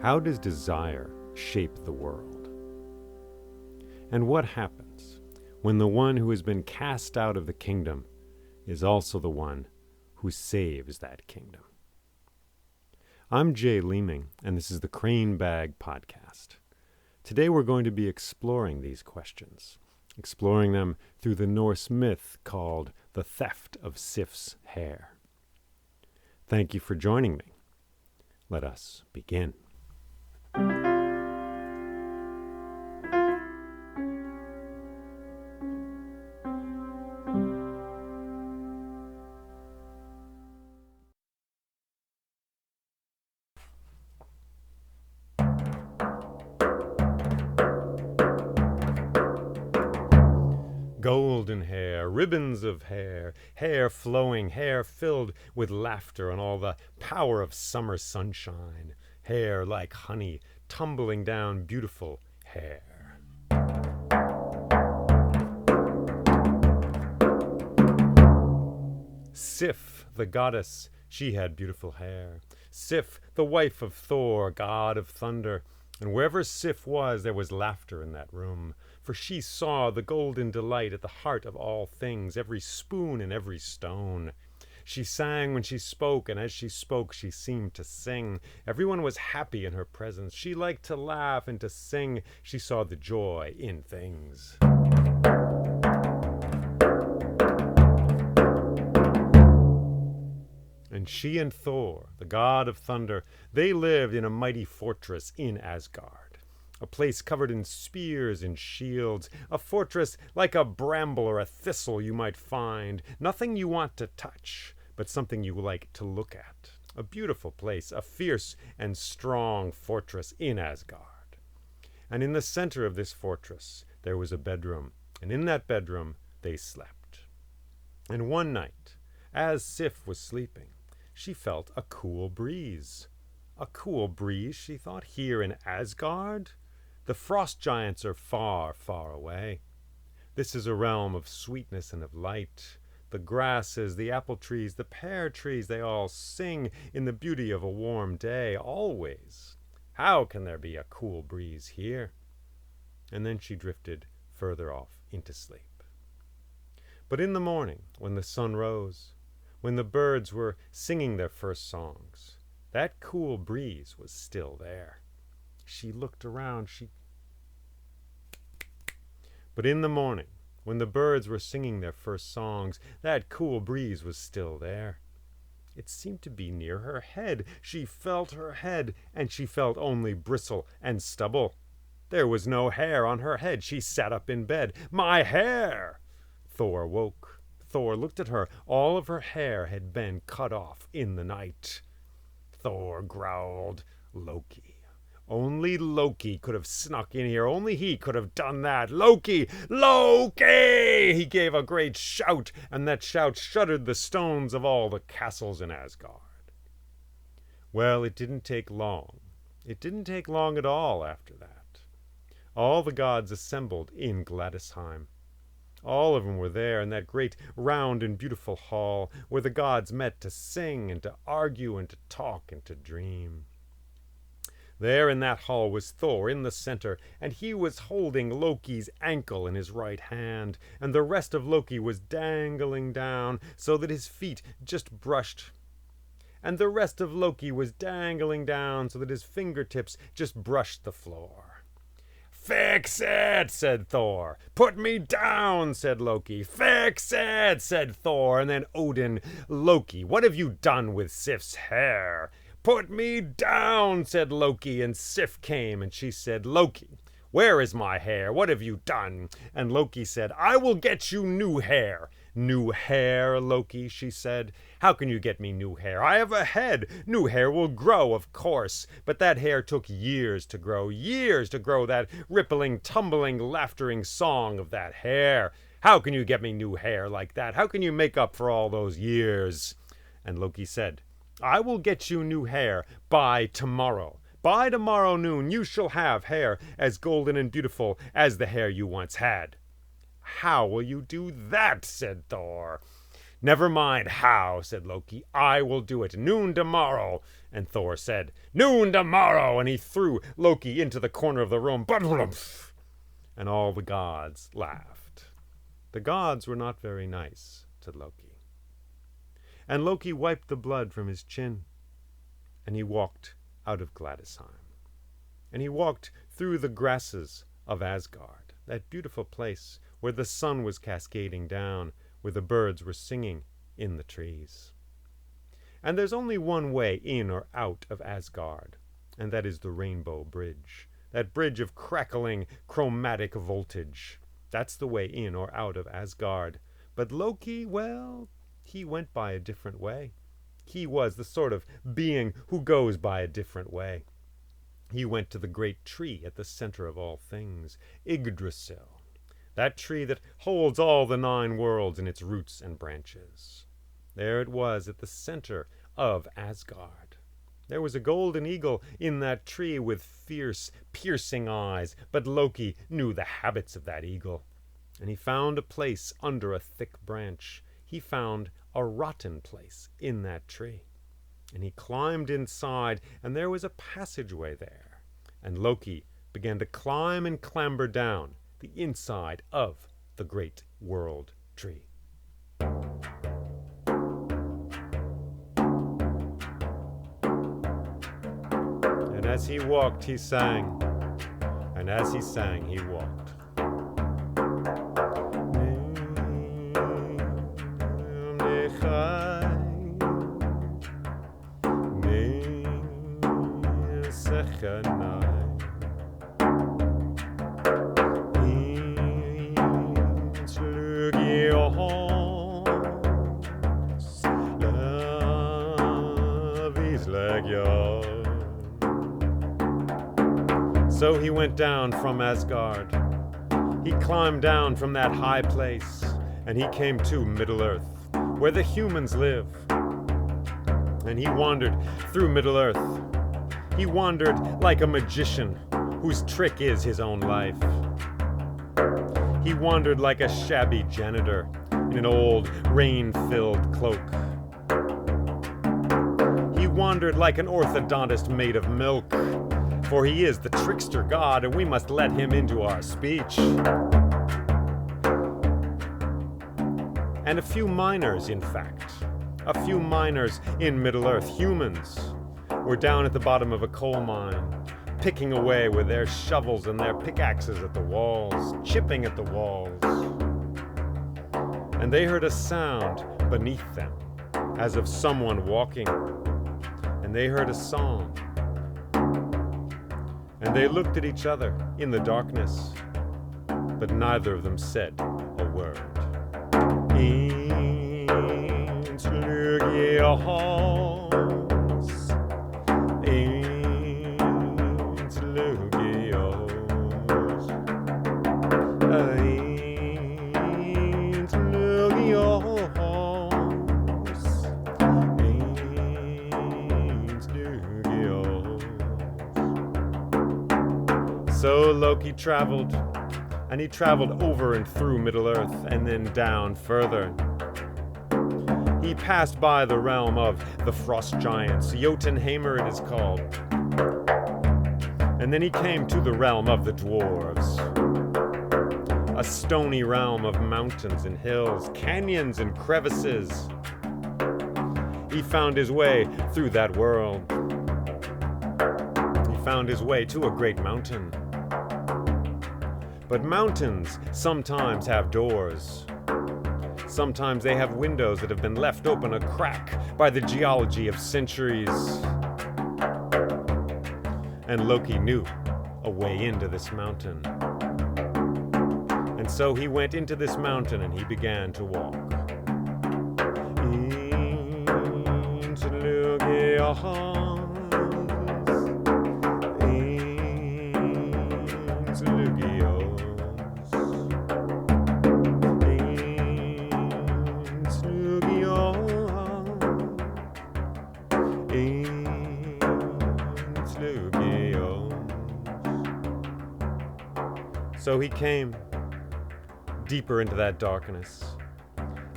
How does desire shape the world? And what happens when the one who has been cast out of the kingdom is also the one who saves that kingdom? I'm Jay Leeming, and this is the Crane Bag Podcast. Today we're going to be exploring these questions, exploring them through the Norse myth called the theft of Sif's hair. Thank you for joining me. Let us begin. Golden hair, ribbons of hair, hair flowing, hair filled with laughter and all the power of summer sunshine, hair like honey tumbling down, beautiful hair. Sif, the goddess, she had beautiful hair. Sif, the wife of Thor, god of thunder. And wherever Sif was, there was laughter in that room. For she saw the golden delight at the heart of all things, every spoon and every stone. She sang when she spoke, and as she spoke, she seemed to sing. Everyone was happy in her presence. She liked to laugh and to sing. She saw the joy in things. And she and Thor, the god of thunder, they lived in a mighty fortress in Asgard. A place covered in spears and shields, a fortress like a bramble or a thistle you might find, nothing you want to touch, but something you like to look at. A beautiful place, a fierce and strong fortress in Asgard. And in the center of this fortress, there was a bedroom, and in that bedroom, they slept. And one night, as Sif was sleeping, she felt a cool breeze. A cool breeze, she thought, here in Asgard? The frost giants are far, far away. This is a realm of sweetness and of light. The grasses, the apple trees, the pear trees, they all sing in the beauty of a warm day, always. How can there be a cool breeze here? And then she drifted further off into sleep. But in the morning, when the sun rose, when the birds were singing their first songs, that cool breeze was still there. She looked around, But in the morning, when the birds were singing their first songs, that cool breeze was still there. It seemed to be near her head. She felt her head, and she felt only bristle and stubble. There was no hair on her head. She sat up in bed. My hair! Thor woke. Thor looked at her. All of her hair had been cut off in the night. Thor growled, Loki. Only Loki could have snuck in here. Only he could have done that. Loki! Loki! He gave a great shout, and that shout shuddered the stones of all the castles in Asgard. Well, it didn't take long. It didn't take long at all after that. All the gods assembled in Gladysheim. All of them were there in that great round and beautiful hall where the gods met to sing and to argue and to talk and to dream. There in that hall was Thor in the center, and he was holding Loki's ankle in his right hand, and the rest of Loki was dangling down so that his feet just brushed. And the rest of Loki was dangling down so that his fingertips just brushed the floor. Fix it, said Thor. Put me down, said Loki. Fix it, said Thor. And then Odin, Loki, what have you done with Sif's hair? Put me down, said Loki, and Sif came, and she said, Loki, where is my hair? What have you done? And Loki said, I will get you new hair. New hair, Loki, she said. How can you get me new hair? I have a head. New hair will grow, of course. But that hair took years to grow that rippling, tumbling, laughtering song of that hair. How can you get me new hair like that? How can you make up for all those years? And Loki said, I will get you new hair by tomorrow. By tomorrow noon you shall have hair as golden and beautiful as the hair you once had. How will you do that? Said Thor. "Never mind how," said Loki. "I will do it. Noon tomorrow." And Thor said, "Noon tomorrow." And he threw Loki into the corner of the room. And all the gods laughed. The gods were not very nice to Loki. And Loki wiped the blood from his chin. And he walked out of Gladysheim. And he walked through the grasses of Asgard, that beautiful place where the sun was cascading down, where the birds were singing in the trees. And there's only one way in or out of Asgard, and that is the Rainbow Bridge, that bridge of crackling, chromatic voltage. That's the way in or out of Asgard. But Loki, well, he went by a different way. He was the sort of being who goes by a different way. He went to the great tree at the center of all things, Yggdrasil, that tree that holds all the 9 worlds in its roots and branches. There it was at the center of Asgard. There was a golden eagle in that tree with fierce, piercing eyes, but Loki knew the habits of that eagle. And he found a place under a thick branch. He found a rotten place in that tree. And he climbed inside, and there was a passageway there. And Loki began to climb and clamber down the inside of the great world tree. And as he walked, he sang. And as he sang, he walked. So he went down from Asgard. He climbed down from that high place, and he came to Middle-earth, where the humans live. And he wandered through Middle-earth. He wandered like a magician whose trick is his own life. He wandered like a shabby janitor in an old rain-filled cloak. He wandered like an orthodontist made of milk, for he is the trickster god, and we must let him into our speech. And a few miners, in fact, a few miners in Middle-earth, humans, were down at the bottom of a coal mine, picking away with their shovels and their pickaxes at the walls, chipping at the walls. And they heard a sound beneath them, as of someone walking, and they heard a song. And they looked at each other in the darkness, but neither of them said a word. So Loki traveled, and he traveled over and through Middle-earth, and then down further. He passed by the realm of the frost giants, Jotunheimr it is called. And then he came to the realm of the dwarves, a stony realm of mountains and hills, canyons and crevices. He found his way through that world. He found his way to a great mountain. But mountains sometimes have doors. Sometimes they have windows that have been left open a crack by the geology of centuries. And Loki knew a way into this mountain. And so he went into this mountain and he began to walk. So he came deeper into that darkness,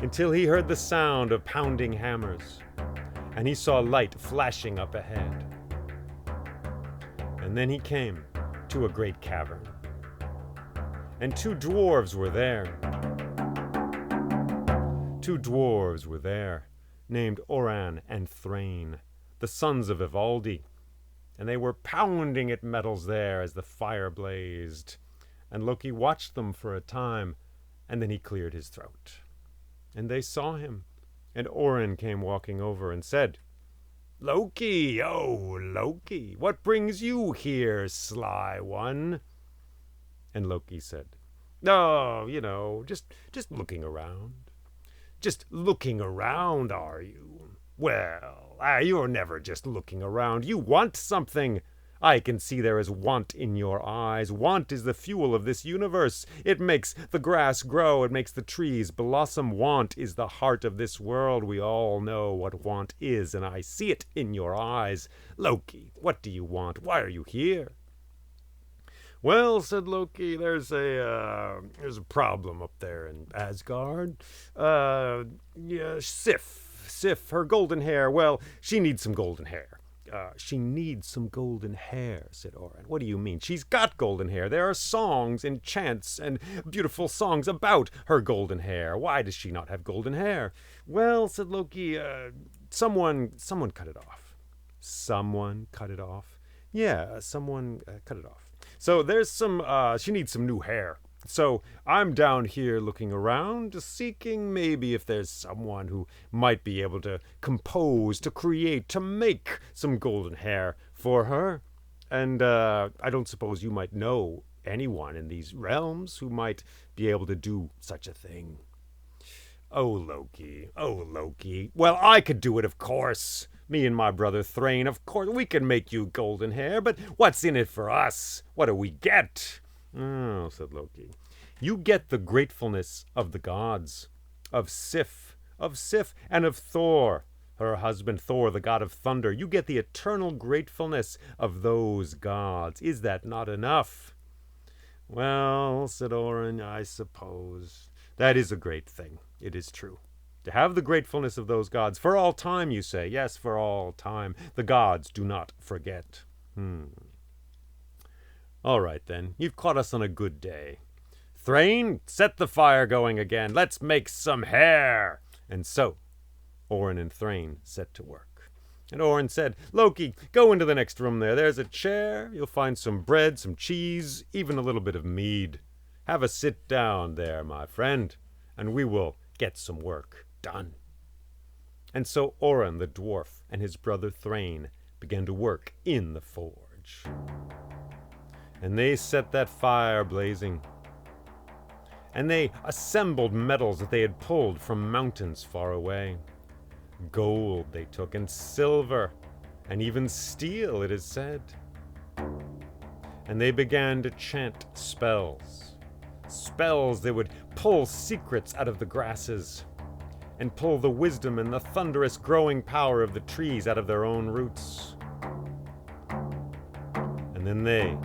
until he heard the sound of pounding hammers, and he saw light flashing up ahead. And then he came to a great cavern, and two dwarves were there. Two dwarves were there, named Oran and Thrain, the sons of Ivaldi, and they were pounding at metals there as the fire blazed. And Loki watched them for a time, and then he cleared his throat. And they saw him, and Orin came walking over and said, "Loki, oh, Loki, what brings you here, sly one?" And Loki said, "Oh, just looking around." "Just looking around, are you? Well, you're never just looking around. You want something. I can see there is want in your eyes. Want is the fuel of this universe. It makes the grass grow. It makes the trees blossom. Want is the heart of this world. We all know what want is, and I see it in your eyes. Loki, what do you want? Why are you here?" "Well," said Loki, there's a problem up there in Asgard. Sif, her golden hair. Well, she needs some golden hair." "She needs some golden hair," said Orin. "What do you mean? She's got golden hair. There are songs and chants and beautiful songs about her golden hair. Why does she not have golden hair?" "Well," said Loki, someone cut it off." "Someone cut it off?" "Yeah, someone cut it off. So there's she needs some new hair. So I'm down here looking around, seeking maybe if there's someone who might be able to compose, to create, to make some golden hair for her. And I don't suppose you might know anyone in these realms who might be able to do such a thing." Oh, Loki. Well, I could do it, of course. Me and my brother Thrain, of course, we can make you golden hair, but what's in it for us? What do we get?" "Oh," said Loki, "you get the gratefulness of the gods, of Sif, and of Thor, her husband Thor, the god of thunder. You get the eternal gratefulness of those gods. Is that not enough?" "Well," said Orin, "I suppose that is a great thing. It is true. To have the gratefulness of those gods for all time, you say. Yes, for all time. The gods do not forget. All right, then. You've caught us on a good day. Thrain, set the fire going again. Let's make some hair." And so Orin and Thrain set to work. And Orin said, "Loki, go into the next room there. There's a chair. You'll find some bread, some cheese, even a little bit of mead. Have a sit down there, my friend, and we will get some work done." And so Orin the dwarf and his brother Thrain began to work in the forge. And they set that fire blazing. And they assembled metals that they had pulled from mountains far away. Gold they took, and silver, and even steel, it is said. And they began to chant spells. Spells that would pull secrets out of the grasses, and pull the wisdom and the thunderous growing power of the trees out of their own roots. And then they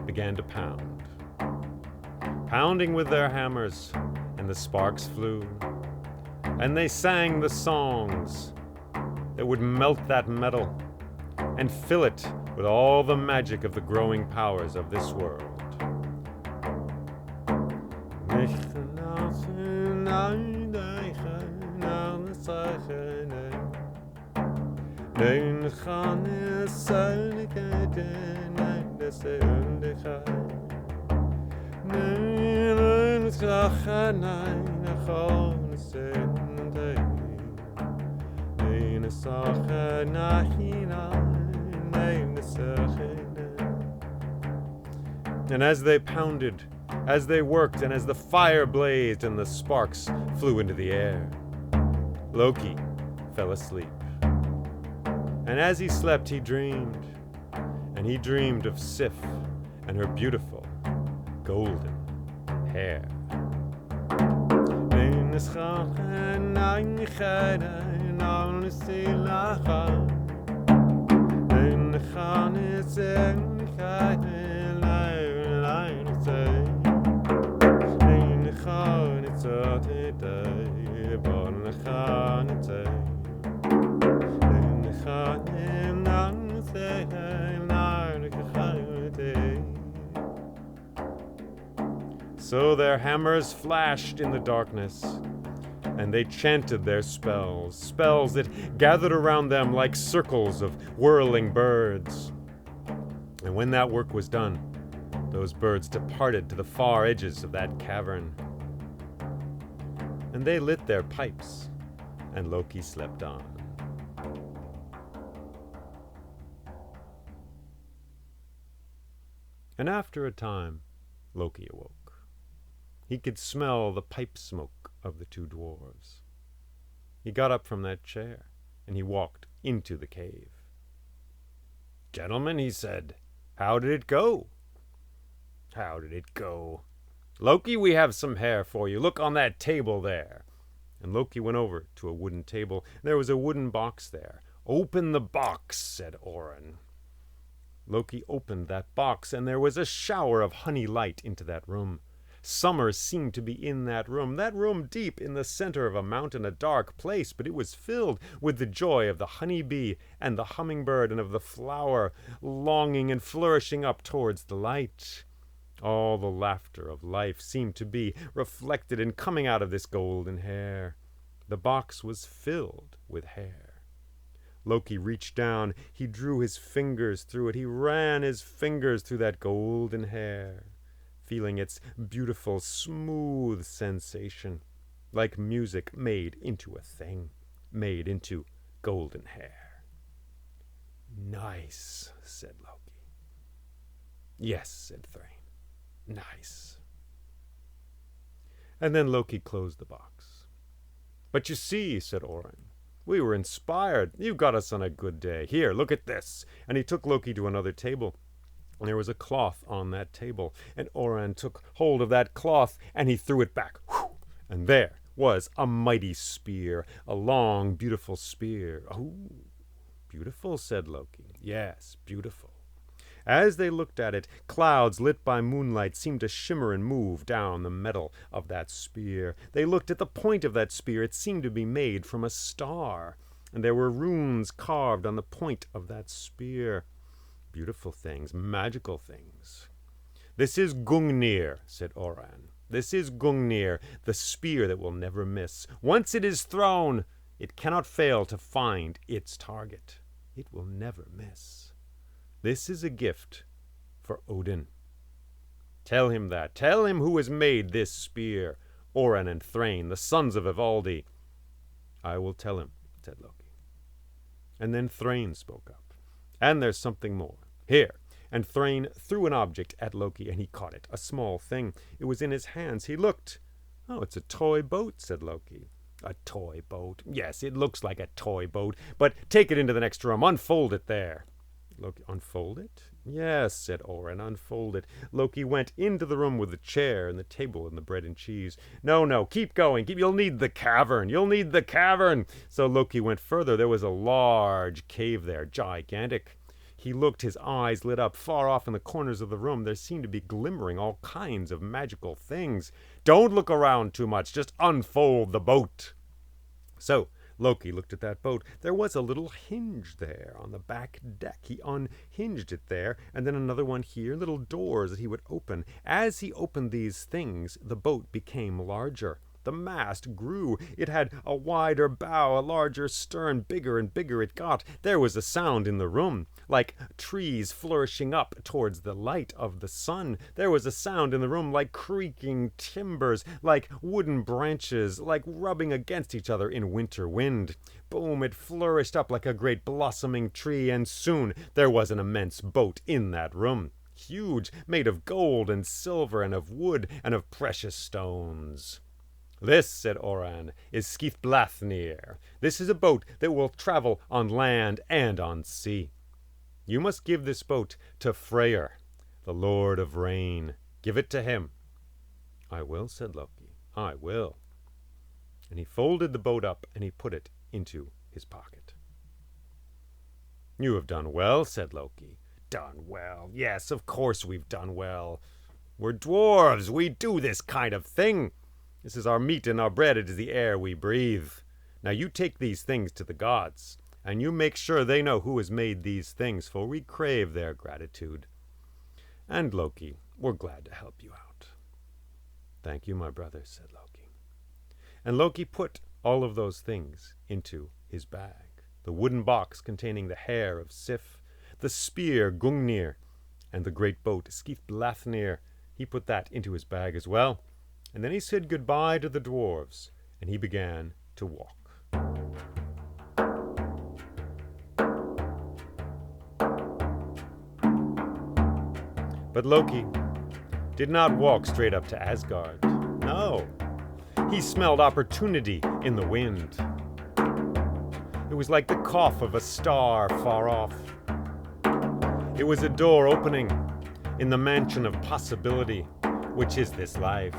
began to pound. Pounding with their hammers, and the sparks flew. And they sang the songs that would melt that metal and fill it with all the magic of the growing powers of this world. And as they pounded, as they worked, and as the fire blazed and the sparks flew into the air, Loki fell asleep. And as he slept, he dreamed. And he dreamed of Sif and her beautiful golden hair. So their hammers flashed in the darkness, and they chanted their spells, spells that gathered around them like circles of whirling birds. And when that work was done, those birds departed to the far edges of that cavern. And they lit their pipes, and Loki slept on. And after a time, Loki awoke. He could smell the pipe smoke of the two dwarves. He got up from that chair, and he walked into the cave. "Gentlemen," he said, "how did it go?" "How did it go? Loki, we have some hair for you. Look on that table there." And Loki went over to a wooden table. There was a wooden box there. "Open the box," said Oren. Loki opened that box, and there was a shower of honey light into that room. Summer seemed to be in that room deep in the center of a mountain, a dark place, but it was filled with the joy of the honey bee and the hummingbird and of the flower, longing and flourishing up towards the light. All the laughter of life seemed to be reflected and coming out of this golden hair. The box was filled with hair. Loki reached down, he drew his fingers through it, he ran his fingers through that golden hair, feeling its beautiful, smooth sensation, like music made into a thing, made into golden hair. "Nice," said Loki. "Yes," said Thrain. "Nice." And then Loki closed the box. "But you see," said Oren, "we were inspired. You got us on a good day. Here, look at this." And he took Loki to another table. And there was a cloth on that table, and Oren took hold of that cloth, and he threw it back. Whew! And there was a mighty spear, a long, beautiful spear. "Oh, beautiful," said Loki. "Yes, beautiful." As they looked at it, clouds lit by moonlight seemed to shimmer and move down the metal of that spear. They looked at the point of that spear. It seemed to be made from a star, and there were runes carved on the point of that spear. Beautiful things, magical things. "This is Gungnir," said Oran. "This is Gungnir, the spear that will never miss. Once it is thrown, it cannot fail to find its target. It will never miss. This is a gift for Odin. Tell him that. Tell him who has made this spear, Oran and Thrain, the sons of Ivaldi." "I will tell him," said Loki. And then Thrain spoke up. "And there's something more. Here." And Thrain threw an object at Loki, and he caught it, a small thing. It was in his hands. He looked. "Oh, it's a toy boat," said Loki. "A toy boat? Yes, it looks like a toy boat, but take it into the next room. Unfold it there." Loki, "Unfold it?" "Yes," said Oren, "unfold it." Loki went into the room with the chair and the table and the bread and cheese. No, keep going. You'll need the cavern. You'll need the cavern." So Loki went further. There was a large cave there, gigantic. He looked, his eyes lit up. Far off in the corners of the room, there seemed to be glimmering all kinds of magical things. "Don't look around too much. Just unfold the boat." So Loki looked at that boat. There was a little hinge there on the back deck. He unhinged it there, and then another one here, little doors that he would open. As he opened these things, the boat became larger. The mast grew. It had a wider bow, a larger stern, bigger and bigger it got. There was a sound in the room, like trees flourishing up towards the light of the sun. There was a sound in the room like creaking timbers, like wooden branches, like rubbing against each other in winter wind. Boom, it flourished up like a great blossoming tree, and soon there was an immense boat in that room. Huge, made of gold and silver and of wood and of precious stones. "This," said Oran, "is Skithblathnir. This is a boat that will travel on land and on sea. You must give this boat to Freyr, the Lord of Rain. Give it to him." "I will," said Loki. "I will." And he folded the boat up, and he put it into his pocket. "You have done well," said Loki. "Done well? Yes, of course we've done well. We're dwarves. We do this kind of thing. This is our meat and our bread. It is the air we breathe. Now you take these things to the gods, and you make sure they know who has made these things, for we crave their gratitude. And Loki, we're glad to help you out." "Thank you, my brother," said Loki. And Loki put all of those things into his bag. The wooden box containing the hair of Sif, the spear Gungnir, and the great boat Skithblathnir. He put that into his bag as well. And then he said goodbye to the dwarves, and he began to walk. But Loki did not walk straight up to Asgard. No, he smelled opportunity in the wind. It was like the cough of a star far off. It was a door opening in the mansion of possibility, which is this life.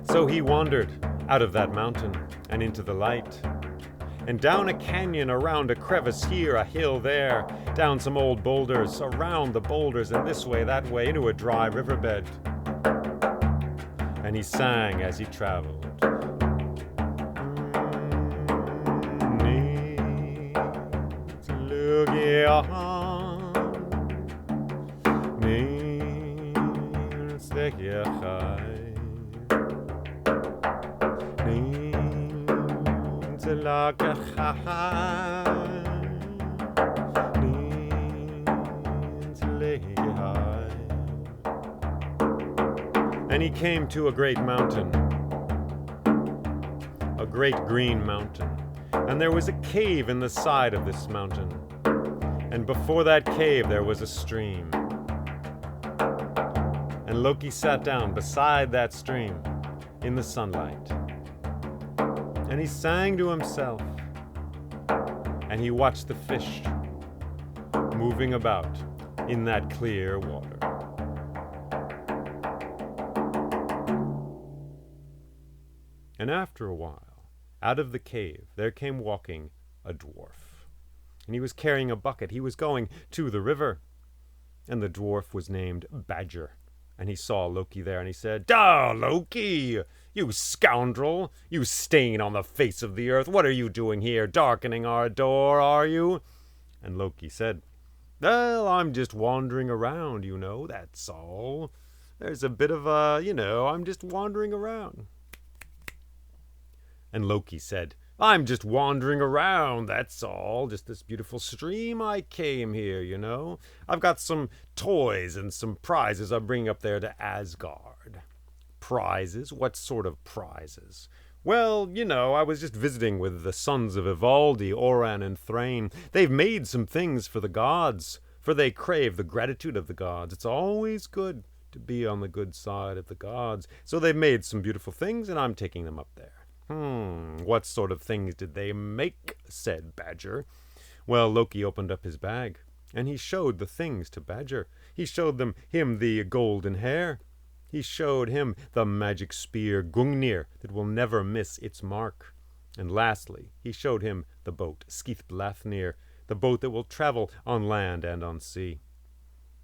So he wandered out of that mountain and into the light, and down a canyon, around a crevice here, a hill there, down some old boulders, around the boulders, and this way, that way, into a dry riverbed. And he sang as he traveled. And he came to a great mountain, a great green mountain, and there was a cave in the side of this mountain, and before that cave there was a stream. And Loki sat down beside that stream in the sunlight, and he sang to himself, and he watched the fish moving about in that clear water. And after a while, out of the cave, there came walking a dwarf. And he was carrying a bucket. He was going to the river. And the dwarf was named Badger. And he saw Loki there, and he said, "Ah, Loki, you scoundrel, you stain on the face of the earth. What are you doing here, darkening our door, are you?" And Loki said, "Well, I'm just wandering around, that's all. There's a bit of I'm just wandering around." And Loki said, "I'm just wandering around, that's all. Just this beautiful stream. I came here, I've got some toys and some prizes I'm bringing up there to Asgard." "Prizes? What sort of prizes?" "Well, I was just visiting with the sons of Ivaldi, Oran, and Thrain. They've made some things for the gods, for they crave the gratitude of the gods. It's always good to be on the good side of the gods. So they've made some beautiful things, and I'm taking them up there." "What sort of things did they make?" said Badger. Well, Loki opened up his bag, and he showed the things to Badger. He showed him the golden hair. He showed him the magic spear Gungnir that will never miss its mark. And lastly, he showed him the boat Skithblathnir, the boat that will travel on land and on sea.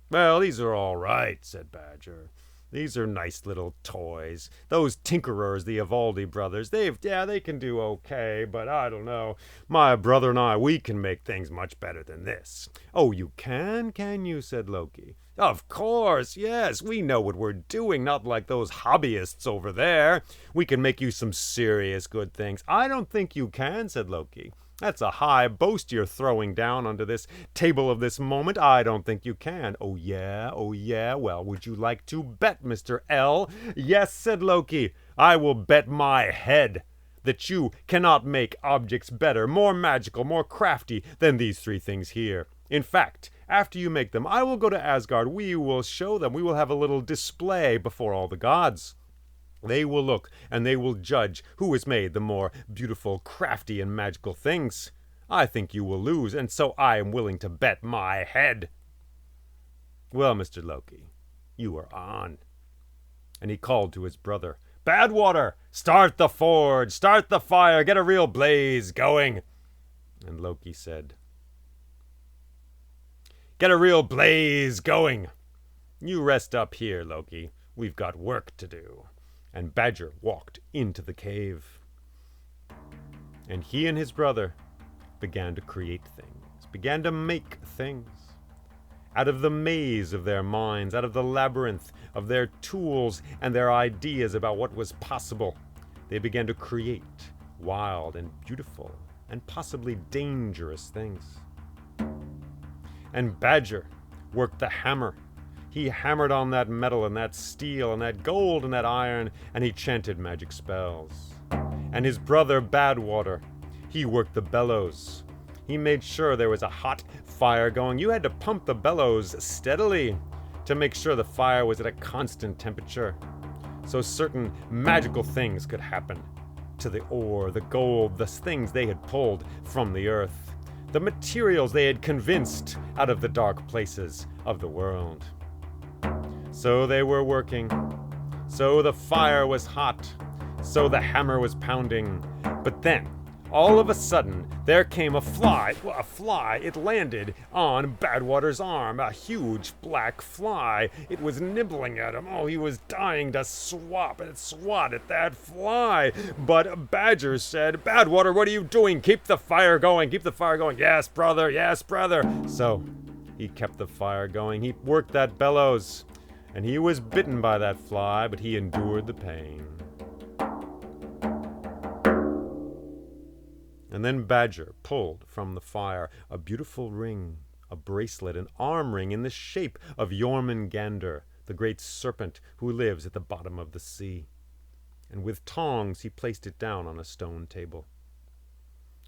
"Well, these are all right," said Badger. "These are nice little toys. Those tinkerers, the Ivaldi brothers, they can do okay, but I don't know. My brother and I, we can make things much better than this." "Oh, you can you?" said Loki. "Of course, yes. We know what we're doing, not like those hobbyists over there. We can make you some serious good things." "I don't think you can," said Loki. "That's a high boast you're throwing down onto this table of this moment. I don't think you can." Oh yeah? Well, would you like to bet, Mr. L? "Yes," said Loki. "I will bet my head that you cannot make objects better, more magical, more crafty than these three things here. In fact, after you make them, I will go to Asgard. We will show them. We will have a little display before all the gods. They will look, and they will judge who has made the more beautiful, crafty, and magical things. I think you will lose, and so I am willing to bet my head." "Well, Mr. Loki, you are on." And he called to his brother, "Badwater, start the forge, start the fire, get a real blaze going." And Loki said, "Get a real blaze going. You rest up here, Loki. We've got work to do." and Badger walked into the cave. And he and his brother began to create things, began to make things. Out of the maze of their minds, out of the labyrinth of their tools and their ideas about what was possible, they began to create wild and beautiful and possibly dangerous things. And Badger worked the hammer. He hammered on that metal and that steel and that gold and that iron, and he chanted magic spells. And his brother Badwater, he worked the bellows. He made sure there was a hot fire going. You had to pump the bellows steadily to make sure the fire was at a constant temperature, so certain magical things could happen to the ore, the gold, the things they had pulled from the earth, the materials they had convinced out of the dark places of the world. So they were working. So the fire was hot. So the hammer was pounding. But then, all of a sudden, there came a fly. It landed on Badwater's arm, a huge black fly. It was nibbling at him. Oh, he was dying to swat at that fly. But Badger said, "Badwater, what are you doing? Keep the fire going. Keep the fire going." "Yes, brother. Yes, brother." So he kept the fire going. He worked that bellows. And he was bitten by that fly, but he endured the pain. And then Badger pulled from the fire a beautiful ring, a bracelet, an arm ring in the shape of Jormungandr, the great serpent who lives at the bottom of the sea. And with tongs he placed it down on a stone table.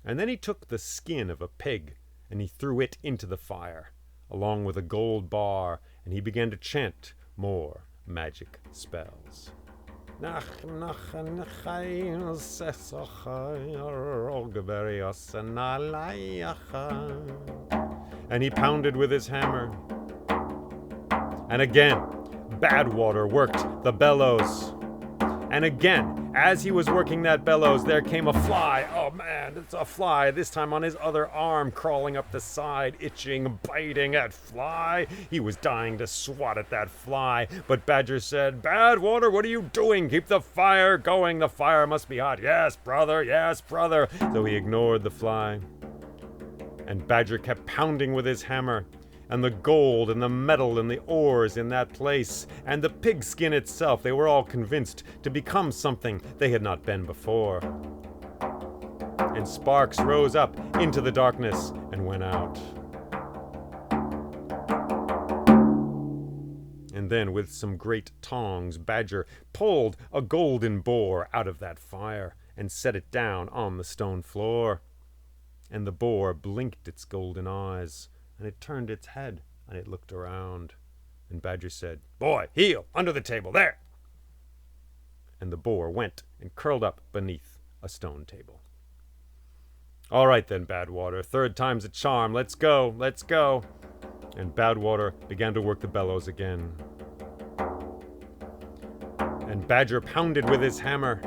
And then he took the skin of a pig, and he threw it into the fire, along with a gold bar, and he began to chant more magic spells. And he pounded with his hammer. And again, Badwater worked the bellows. And again, as he was working that bellows, there came a fly. Oh man, it's a fly, this time on his other arm, crawling up the side, itching, biting at fly. He was dying to swat at that fly, but Badger said, "Badwater, what are you doing? Keep the fire going. The fire must be hot." "Yes, brother, yes, brother." So he ignored the fly. And Badger kept pounding with his hammer. And the gold and the metal and the ores in that place, and the pigskin itself, they were all convinced to become something they had not been before. And sparks rose up into the darkness and went out. And then, with some great tongs, Badger pulled a golden boar out of that fire and set it down on the stone floor. And the boar blinked its golden eyes, and it turned its head, and it looked around. And Badger said, "Boy, heel, under the table, there!" And the boar went and curled up beneath a stone table. "All right then, Badwater, third time's a charm. Let's go, let's go." And Badwater began to work the bellows again. And Badger pounded with his hammer.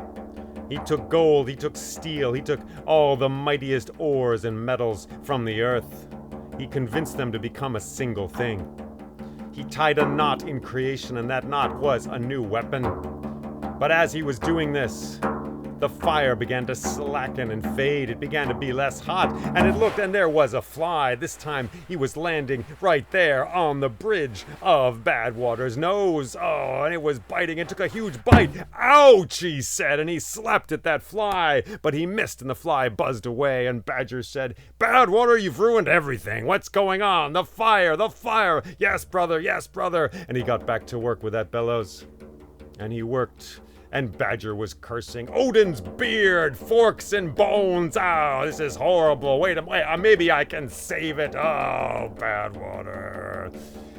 He took gold, he took steel, he took all the mightiest ores and metals from the earth. He convinced them to become a single thing. He tied a knot in creation, and that knot was a new weapon. But as he was doing this, the fire began to slacken and fade. It began to be less hot, and it looked, and there was a fly. This time he was landing right there on the bridge of Badwater's nose. Oh, and it was biting. It took a huge bite. "Ouch," he said, and he slapped at that fly, but he missed, and the fly buzzed away. And Badger said, "Badwater, you've ruined everything. What's going on? The fire, the fire. Yes, brother, yes, brother." And he got back to work with that bellows. And he worked. And Badger was cursing, "Odin's beard, forks and bones. Oh, this is horrible. Wait, maybe I can save it. Oh, Badwater."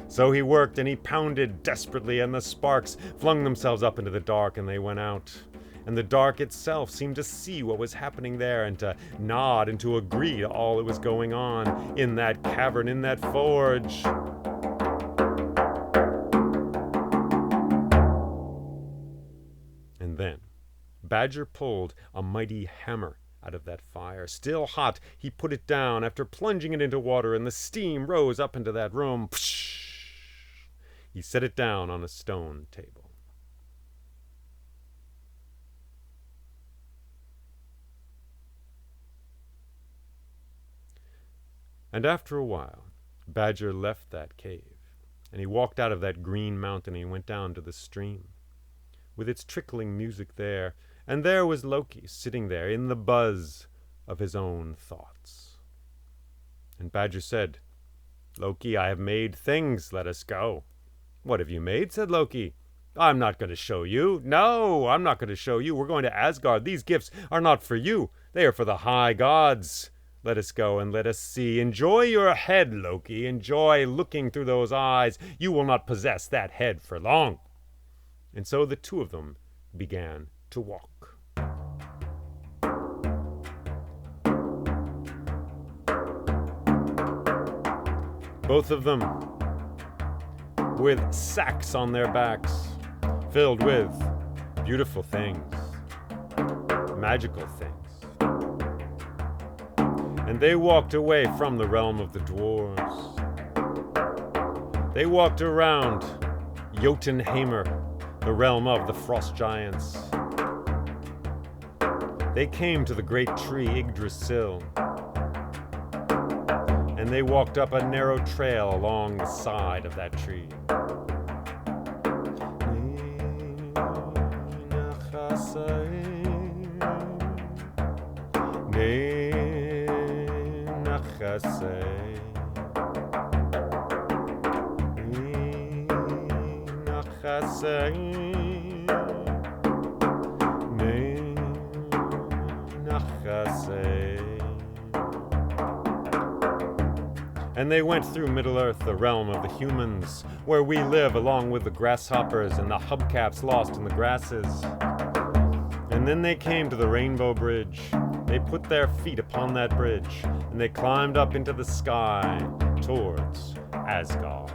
So he worked and he pounded desperately, and the sparks flung themselves up into the dark, and they went out. And the dark itself seemed to see what was happening there, and to nod and to agree to all that was going on in that cavern, in that forge. And then Badger pulled a mighty hammer out of that fire. Still hot, he put it down after plunging it into water, and the steam rose up into that room. He set it down on a stone table. And after a while, Badger left that cave, and he walked out of that green mountain, and he went down to the stream, with its trickling music there, and there was Loki sitting there in the buzz of his own thoughts. And Badger said, "Loki, I have made things, let us go." "What have you made?" said Loki. "I'm not going to show you. No, I'm not going to show you. We're going to Asgard. These gifts are not for you. They are for the high gods. Let us go and let us see. Enjoy your head, Loki. Enjoy looking through those eyes. You will not possess that head for long." And so the two of them began to walk. Both of them with sacks on their backs, filled with beautiful things, magical things. And they walked away from the realm of the dwarves. They walked around Jotunheimr, the realm of the frost giants. They came to the great tree Yggdrasil, and they walked up a narrow trail along the side of that tree. And they went through Middle-earth, the realm of the humans, where we live along with the grasshoppers and the hubcaps lost in the grasses. And then they came to the Rainbow Bridge. They put their feet upon that bridge, and they climbed up into the sky towards Asgard.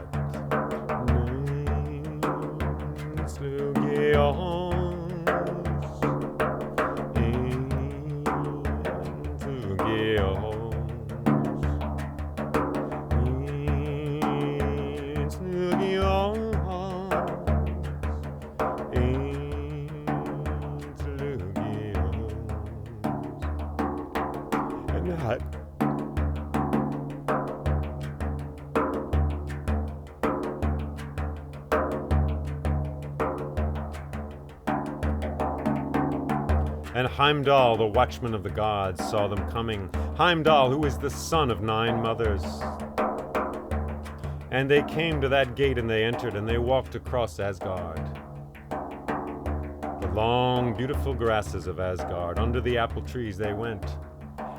And Heimdall, the watchman of the gods, saw them coming. Heimdall, who is the son of 9 mothers. And they came to that gate, and they entered, and they walked across Asgard. The long, beautiful grasses of Asgard, under the apple trees they went.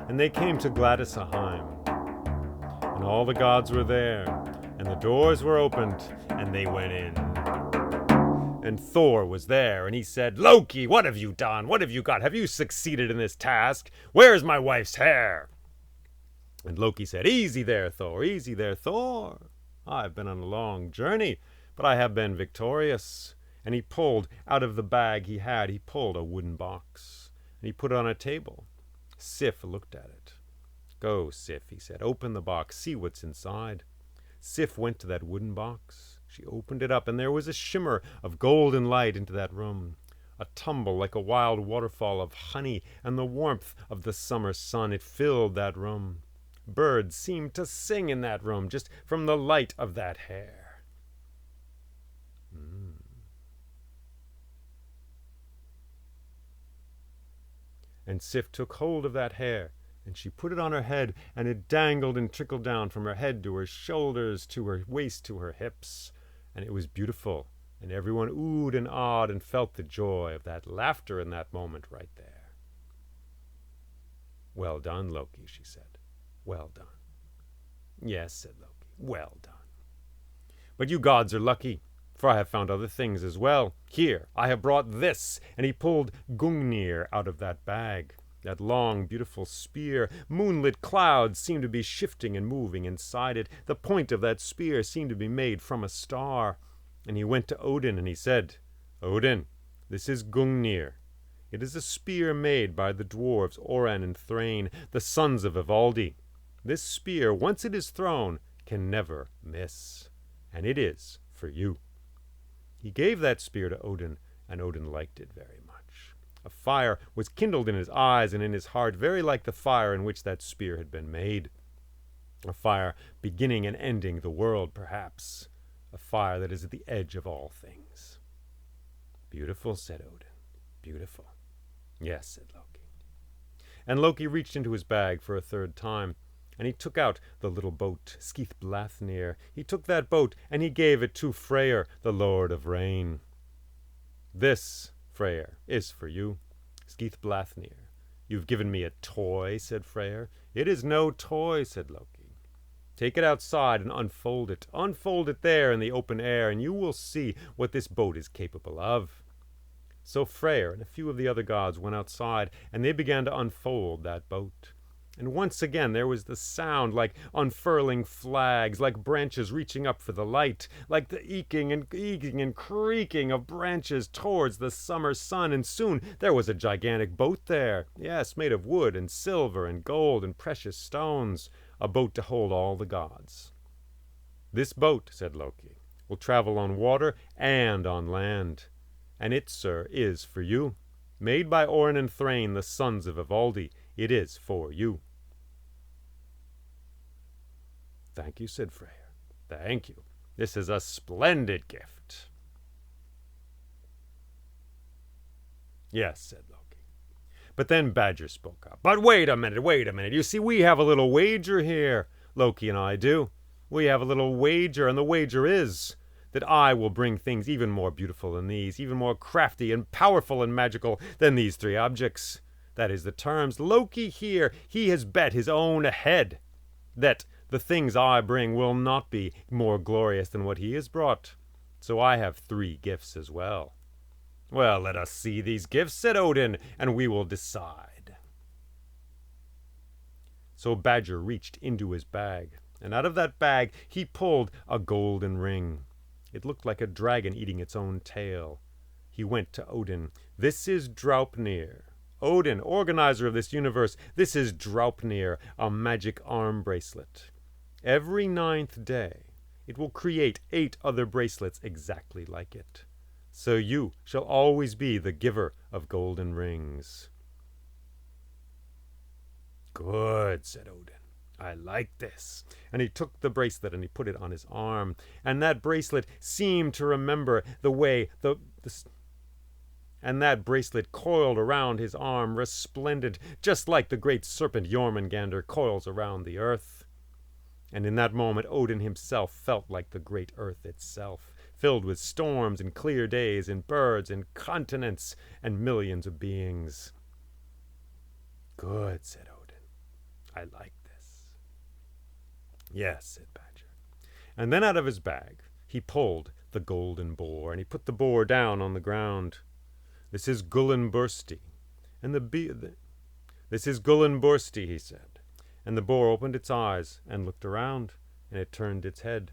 And they came to Gladysheim. And all the gods were there, and the doors were opened, and they went in. And Thor was there, and he said, "Loki, what have you done? What have you got? Have you succeeded in this task? Where's my wife's hair?" And Loki said, "Easy there, Thor, easy there, Thor. I've been on a long journey, but I have been victorious." And he pulled out of the bag he pulled a wooden box, and he put it on a table. Sif looked at it. "Go, Sif," he said, "open the box, see what's inside." Sif went to that wooden box. She opened it up, and there was a shimmer of golden light into that room, a tumble like a wild waterfall of honey, and the warmth of the summer sun. It filled that room. Birds seemed to sing in that room just from the light of that hair. And Sif took hold of that hair, and she put it on her head, and it dangled and trickled down from her head to her shoulders, to her waist, to her hips. And it was beautiful, and everyone oohed and awed and felt the joy of that laughter in that moment right there. "Well done, Loki," she said. "Well done." "Yes," said Loki, "well done. But you gods are lucky, for I have found other things as well. Here, I have brought this." And he pulled Gungnir out of that bag. That long, beautiful spear. Moonlit clouds seemed to be shifting and moving inside it. The point of that spear seemed to be made from a star. And he went to Odin, and he said, "Odin, this is Gungnir. It is a spear made by the dwarves Oran and Thrain, the sons of Ivaldi. This spear, once it is thrown, can never miss. And it is for you." He gave that spear to Odin, and Odin liked it very much. A fire was kindled in his eyes and in his heart, very like the fire in which that spear had been made. A fire beginning and ending the world, perhaps. A fire that is at the edge of all things. Beautiful, said Odin. Beautiful. Yes, said Loki. And Loki reached into his bag for a third time, and he took out the little boat, Skithblathnir. He took that boat, and he gave it to Freyr, the Lord of Rain. This, Freyr, is for you, Skithblathnir. You've given me a toy, said Freyr. It is no toy, said Loki. Take it outside and unfold it. Unfold it there in the open air, and you will see what this boat is capable of. So Freyr and a few of the other gods went outside, and they began to unfold that boat. And once again there was the sound like unfurling flags, like branches reaching up for the light, like the eking and creaking of branches towards the summer sun. And soon there was a gigantic boat there, yes, made of wood and silver and gold and precious stones, a boat to hold all the gods. This boat, said Loki, will travel on water and on land. And it, sir, is for you. Made by Orin and Thrain, the sons of Ivaldi, it is for you. Thank you, said Freyr. Thank you. This is a splendid gift. Yes, said Loki. But then Badger spoke up. But wait a minute. You see, we have a little wager here. Loki and I do. We have a little wager, and the wager is that I will bring things even more beautiful than these, even more crafty and powerful and magical than these three objects. That is the terms. Loki here, he has bet his own head that the things I bring will not be more glorious than what he has brought. So I have 3 gifts as well. Well, let us see these gifts, said Odin, and we will decide. So Badger reached into his bag, and out of that bag he pulled a golden ring. It looked like a dragon eating its own tail. He went to Odin. This is Draupnir. Odin, organizer of this universe, this is Draupnir, a magic arm bracelet. Every 9th day, it will create 8 other bracelets exactly like it. So you shall always be the giver of golden rings. Good, said Odin. I like this. And he took the bracelet and he put it on his arm. And that bracelet seemed to remember the way and that bracelet coiled around his arm, resplendent, just like the great serpent Jormungandr coils around the earth. And in that moment Odin himself felt like the great earth itself, filled with storms and clear days and birds and continents and millions of beings. Good, said Odin. I like this. Yes, said Badger. And then out of his bag he pulled the golden boar, and he put the boar down on the ground. This is Gullinbursti. This is Gullinbursti, he said. And the boar opened its eyes and looked around, and it turned its head.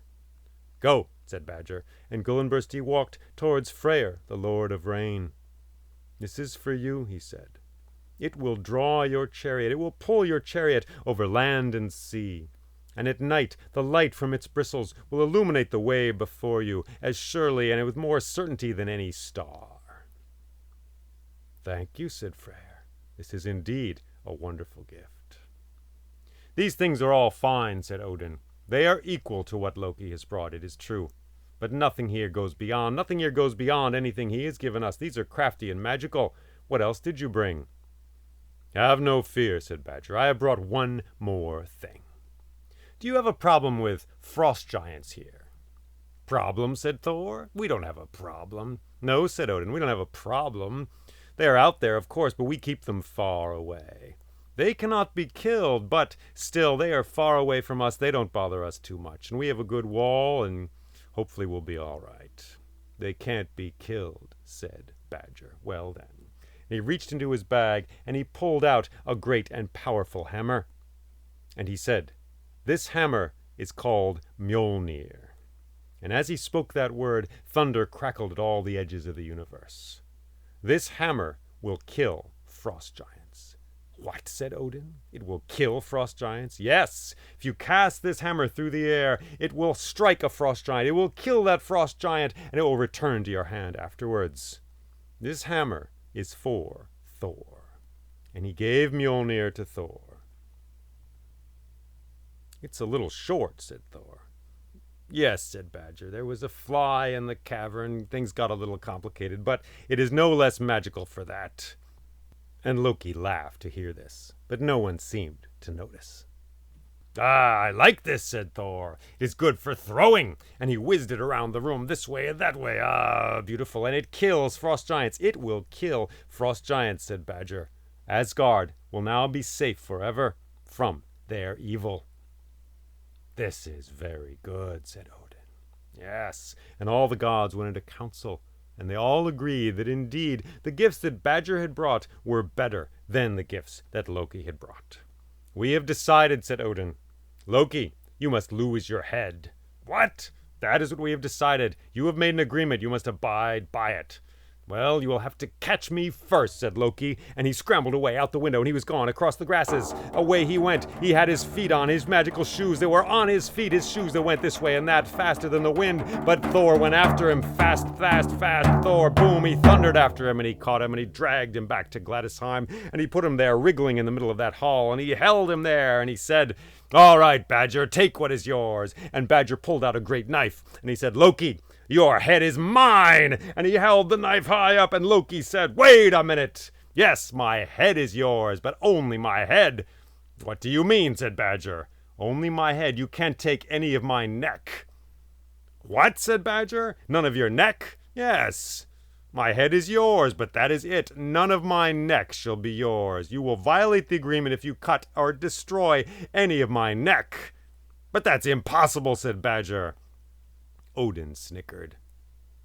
Go, said Badger, and Gullinbursti walked towards Freyr, the Lord of Rain. This is for you, he said. It will draw your chariot, it will pull your chariot over land and sea. And at night the light from its bristles will illuminate the way before you, as surely and with more certainty than any star. Thank you, said Freyr. This is indeed a wonderful gift. These things are all fine, said Odin. They are equal to what Loki has brought, it is true. But nothing here goes beyond anything he has given us. These are crafty and magical. What else did you bring? Have no fear, said Badger. I have brought one more thing. Do you have a problem with frost giants here? Problem, said Thor. We don't have a problem. No, said Odin, we don't have a problem. They are out there, of course, but we keep them far away. They cannot be killed, but still, they are far away from us. They don't bother us too much. And we have a good wall, and hopefully we'll be all right. They can't be killed, said Badger. Well then. And he reached into his bag, and he pulled out a great and powerful hammer. And he said, this hammer is called Mjolnir. And as he spoke that word, thunder crackled at all the edges of the universe. This hammer will kill frost giants. What, said Odin? It will kill frost giants? Yes! If you cast this hammer through the air, it will strike a frost giant. It will kill that frost giant, and it will return to your hand afterwards. This hammer is for Thor. And he gave Mjolnir to Thor. It's a little short, said Thor. Yes, said Badger, there was a fly in the cavern. Things got a little complicated, but it is no less magical for that. And Loki laughed to hear this, but no one seemed to notice. Ah, I like this, said Thor. It is good for throwing. And he whizzed it around the room this way and that way. Ah, beautiful. And it kills frost giants. It will kill frost giants, said Badger. Asgard will now be safe forever from their evil. This is very good, said Odin. Yes, and all the gods went into council, and they all agreed that indeed the gifts that Badger had brought were better than the gifts that Loki had brought. We have decided, said Odin. Loki, you must lose your head. What? That is what we have decided. You have made an agreement. You must abide by it. Well, you will have to catch me first, said Loki, and he scrambled away out the window, and he was gone across the grasses. Away he went. He had his feet on, his magical shoes. They were on his feet, his shoes that went this way and that, faster than the wind. But Thor went after him, fast, fast, fast. Thor, boom, he thundered after him, and he caught him, and he dragged him back to Gladysheim, and he put him there wriggling in the middle of that hall, and he held him there, and he said, all right, Badger, take what is yours. And Badger pulled out a great knife, and he said, Loki, your head is mine! And he held the knife high up, and Loki said, wait a minute! Yes, my head is yours, but only my head. What do you mean, said Badger. Only my head. You can't take any of my neck. What, said Badger? None of your neck? Yes. My head is yours, but that is it. None of my neck shall be yours. You will violate the agreement if you cut or destroy any of my neck. But that's impossible, said Badger. Odin snickered.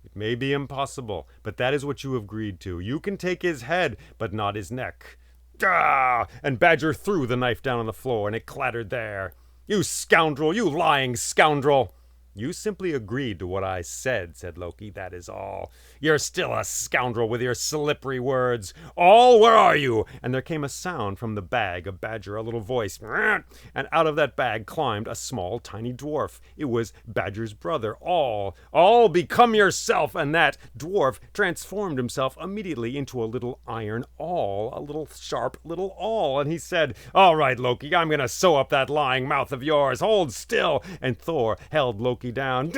It may be impossible, but that is what you have agreed to. You can take his head, but not his neck. Ah! And Badger threw the knife down on the floor, and it clattered there. You scoundrel! You lying scoundrel! You simply agreed to what I said, said Loki, that is all. You're still a scoundrel with your slippery words. All, where are you? And there came a sound from the bag of Badger, a little voice. And out of that bag climbed a small, tiny dwarf. It was Badger's brother. All, become yourself. And that dwarf transformed himself immediately into a little iron awl, a little sharp little awl. And he said, all right, Loki, I'm going to sew up that lying mouth of yours. Hold still. And Thor held Loki down.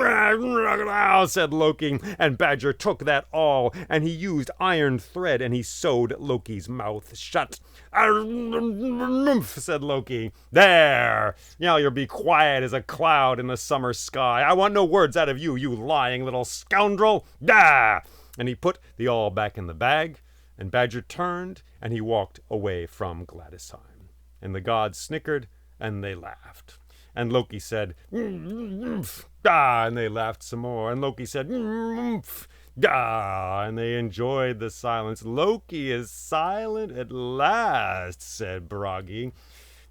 Said Loki, and Badger took that awl, and he used iron thread, and he sewed Loki's mouth shut. Said Loki. There! Now you'll be quiet as a cloud in the summer sky. I want no words out of you, you lying little scoundrel. Da! And he put the awl back in the bag, and Badger turned, and he walked away from Gladysheim. And the gods snickered, and they laughed. And Loki said, ah, and they laughed some more. And Loki said, ah, and they enjoyed the silence. Loki is silent at last, said Bragi.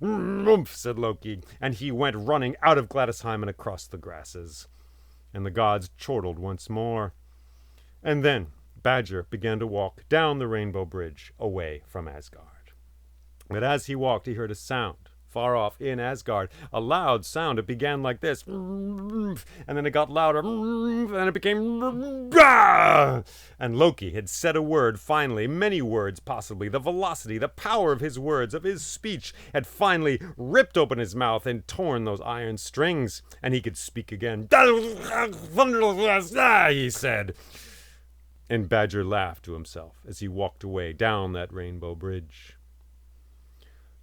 Said Loki, and he went running out of Gladysheim and across the grasses. And the gods chortled once more. And then Badger began to walk down the rainbow bridge away from Asgard. But as he walked, he heard a sound. Far off in Asgard, a loud sound. It began like this, and then it got louder, and it became, and Loki had said a word finally, many words possibly. The velocity, the power of his words, of his speech, had finally ripped open his mouth and torn those iron strings, and he could speak again. He said. And Badger laughed to himself as he walked away down that rainbow bridge.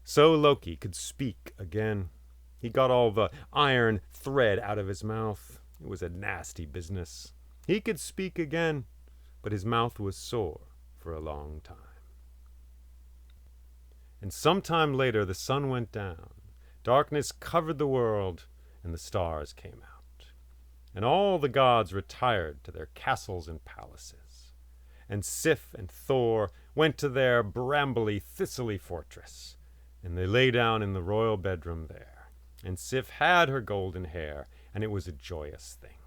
So Loki could speak again. He got all the iron thread out of his mouth. It was a nasty business. He could speak again, but his mouth was sore for a long time. And sometime later the sun went down. Darkness covered the world, and the stars came out. And all the gods retired to their castles and palaces. And Sif and Thor went to their brambly, thistly fortress. And they lay down in the royal bedroom there. And Sif had her golden hair, and it was a joyous thing.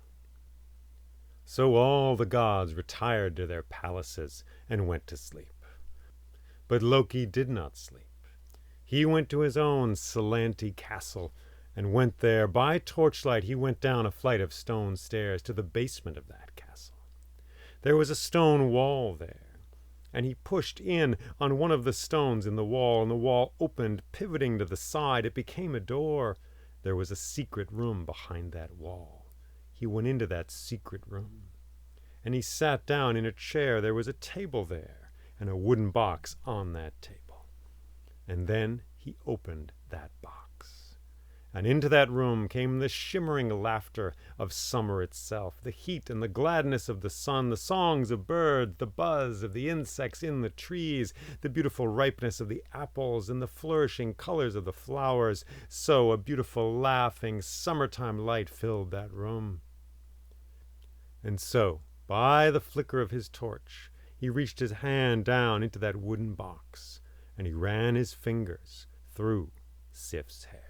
So all the gods retired to their palaces and went to sleep. But Loki did not sleep. He went to his own Salanti castle, and went there. By torchlight he went down a flight of stone stairs to the basement of that castle. There was a stone wall there. And he pushed in on one of the stones in the wall, and the wall opened, pivoting to the side. It became a door, There was a secret room behind that wall. He went into that secret room. And he sat down in a chair. There was a table there, and a wooden box on that table. And then he opened that box. And into that room came the shimmering laughter of summer itself, the heat and the gladness of the sun, the songs of birds, the buzz of the insects in the trees, the beautiful ripeness of the apples, and the flourishing colors of the flowers. So a beautiful, laughing, summertime light filled that room. And so, by the flicker of his torch, he reached his hand down into that wooden box, and he ran his fingers through Sif's hair.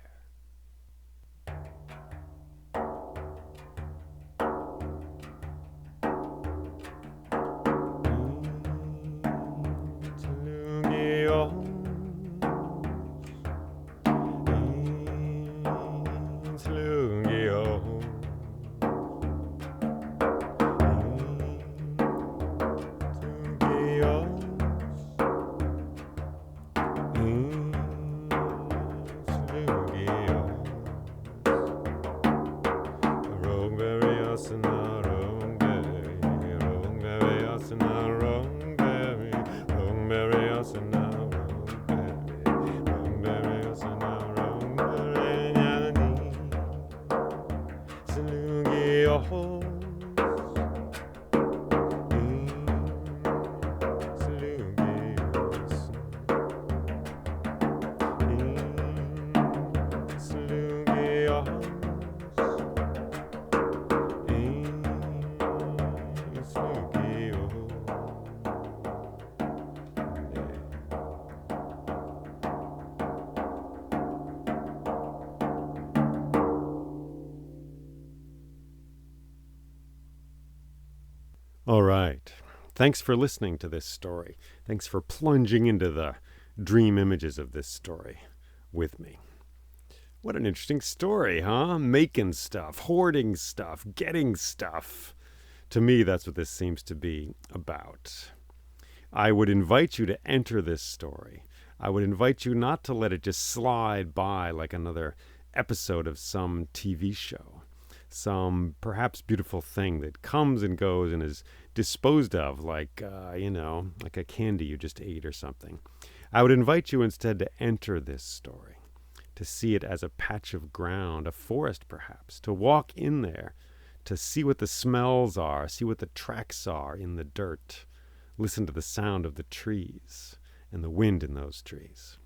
All right. Thanks for listening to this story. Thanks for plunging into the dream images of this story with me. What an interesting story, huh? Making stuff, hoarding stuff, getting stuff. To me, that's what this seems to be about. I would invite you to enter this story. I would invite you not to let it just slide by like another episode of some TV show. Some perhaps beautiful thing that comes and goes and is disposed of like a candy you just ate or something. I would invite you instead to enter this story, to see it as a patch of ground, a forest perhaps, to walk in there, to see what the smells are, see what the tracks are in the dirt, listen to the sound of the trees and the wind in those trees.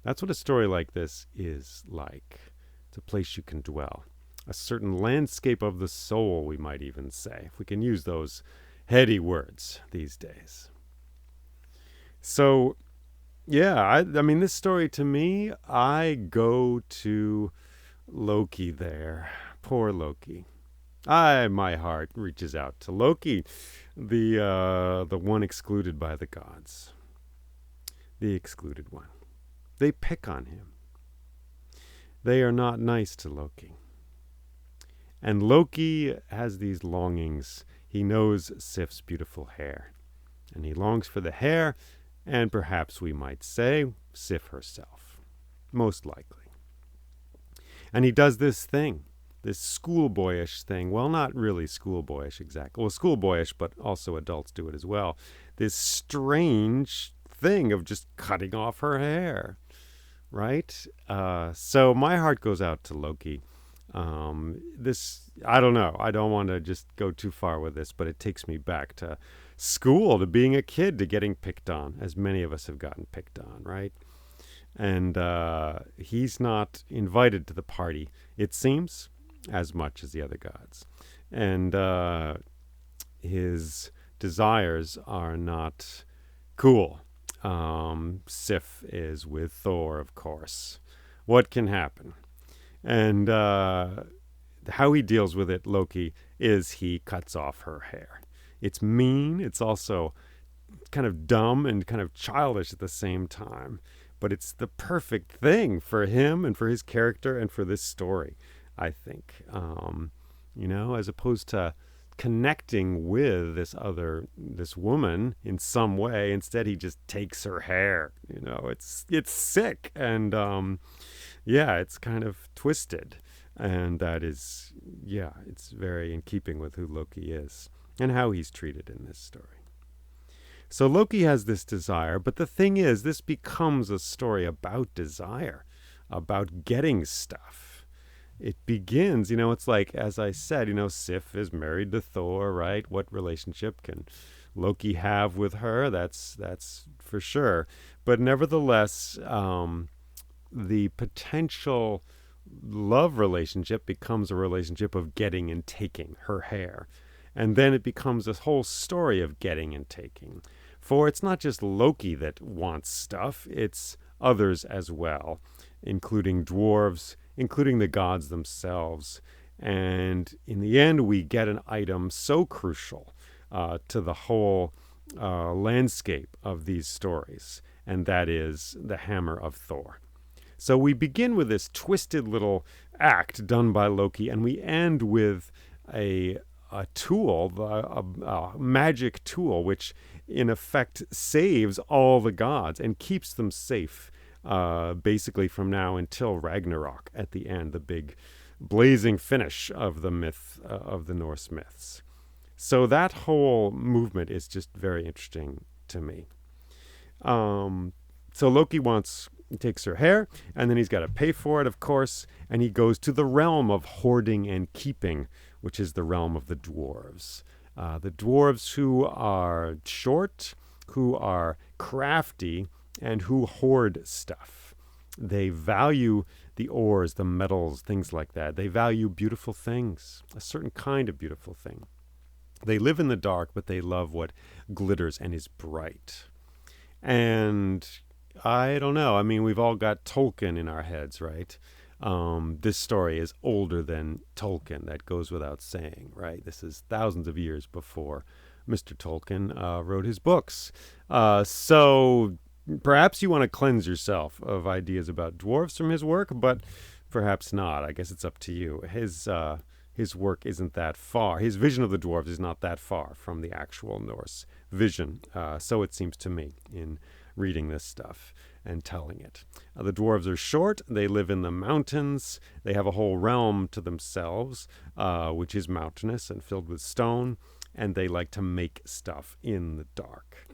That's what a story like this is like. It's a place you can dwell. A certain landscape of the soul, we might even say, if we can use those heady words these days. So, yeah, I mean, this story to me, I go to Loki there. Poor Loki. My heart reaches out to Loki, the one excluded by the gods. The excluded one. They pick on him. They are not nice to Loki. And Loki has these longings. He knows Sif's beautiful hair. And he longs for the hair, and perhaps we might say, Sif herself. Most likely. And he does this thing, this schoolboyish thing. Well, not really schoolboyish exactly. Well, schoolboyish, but also adults do it as well. This strange thing of just cutting off her hair. Right? So my heart goes out to Loki. I don't know. I don't want to just go too far with this, but it takes me back to school, to being a kid, to getting picked on, as many of us have gotten picked on, right? And he's not invited to the party, it seems, as much as the other gods. And his desires are not cool. Sif is with Thor, of course. What can happen? And how he deals with it, Loki, is he cuts off her hair. It's mean. It's also kind of dumb and kind of childish at the same time. But it's the perfect thing for him and for his character and for this story, I think. As opposed to connecting with this woman in some way. Instead, he just takes her hair. It's sick. And, it's kind of twisted. And that is, yeah, it's very in keeping with who Loki is and how he's treated in this story. So Loki has this desire, but the thing is, this becomes a story about desire, about getting stuff. It begins, it's like, as I said, Sif is married to Thor, right? What relationship can Loki have with her? That's for sure. But nevertheless, the potential love relationship becomes a relationship of getting and taking her hair. And then it becomes a whole story of getting and taking. For it's not just Loki that wants stuff, it's others as well, including dwarves, including the gods themselves. And in the end, we get an item so crucial to the whole landscape of these stories, and that is the hammer of Thor. So we begin with this twisted little act done by Loki, and we end with a tool, a magic tool, which in effect saves all the gods and keeps them safe, basically from now until Ragnarok at the end, the big blazing finish of the myth of the Norse myths. So that whole movement is just very interesting to me. So Loki takes her hair, and then he's got to pay for it, of course, and he goes to the realm of hoarding and keeping, which is the realm of the dwarves. The dwarves who are short, who are crafty, and who hoard stuff. They value the ores, the metals, things like that. They value beautiful things, a certain kind of beautiful thing. They live in the dark, but they love what glitters and is bright. And I don't know. I mean, we've all got Tolkien in our heads, right? This story is older than Tolkien. That goes without saying, right? This is thousands of years before Mr. Tolkien wrote his books. So perhaps you want to cleanse yourself of ideas about dwarves from his work, but perhaps not. I guess it's up to you. His work isn't that far. His vision of the dwarves is not that far from the actual Norse vision. So it seems to me in reading this stuff and telling it. The dwarves are short. They live in the mountains. They have a whole realm to themselves, which is mountainous and filled with stone. And they like to make stuff in the dark.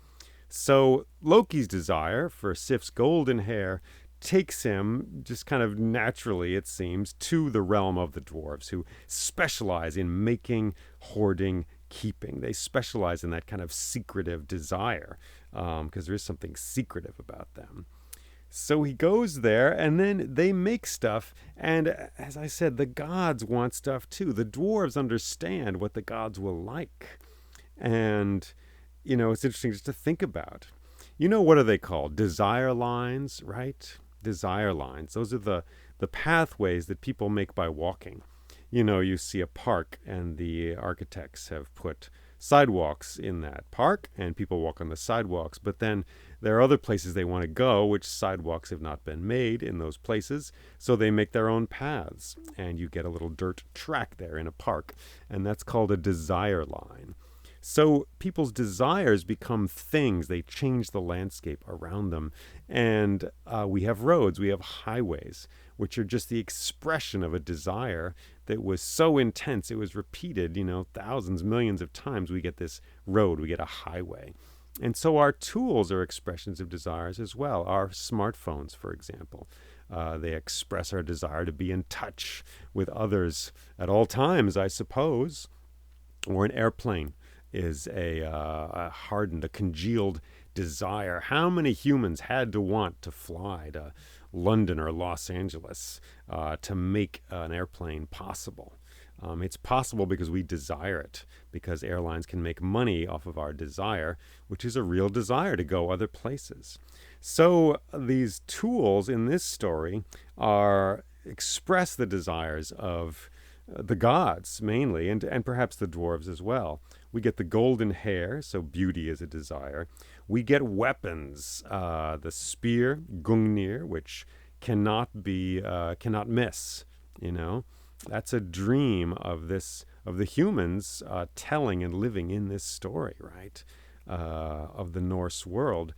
So Loki's desire for Sif's golden hair takes him, just kind of naturally, it seems, to the realm of the dwarves, who specialize in making, hoarding, keeping. They specialize in that kind of secretive desire, because there is something secretive about them. So he goes there, and then they make stuff, and as I said, the gods want stuff too. The dwarves understand what the gods will like. And, it's interesting just to think about. What are they called? Desire lines, right? Desire lines. Those are the pathways that people make by walking. You see a park, and the architects have put sidewalks in that park, and people walk on the sidewalks. But then there are other places they want to go, which sidewalks have not been made in those places. So they make their own paths, and you get a little dirt track there in a park. And that's called a desire line. So people's desires become things. They change the landscape around them. And we have roads, we have highways, which are just the expression of a desire that was so intense. It was repeated, thousands, millions of times. We get this road, we get a highway. And so our tools are expressions of desires as well. Our smartphones, for example, they express our desire to be in touch with others at all times, I suppose. Or an airplane is a hardened, a congealed desire. How many humans had to want to fly to London or Los Angeles to make an airplane possible? It's possible because we desire it, because airlines can make money off of our desire, which is a real desire to go other places. So these tools in this story express the desires of the gods mainly, and perhaps the dwarves as well. We get the golden hair, so beauty is a desire. We get weapons, the spear, Gungnir, which cannot miss. That's a dream of the humans telling and living in this story, right? Of the Norse world.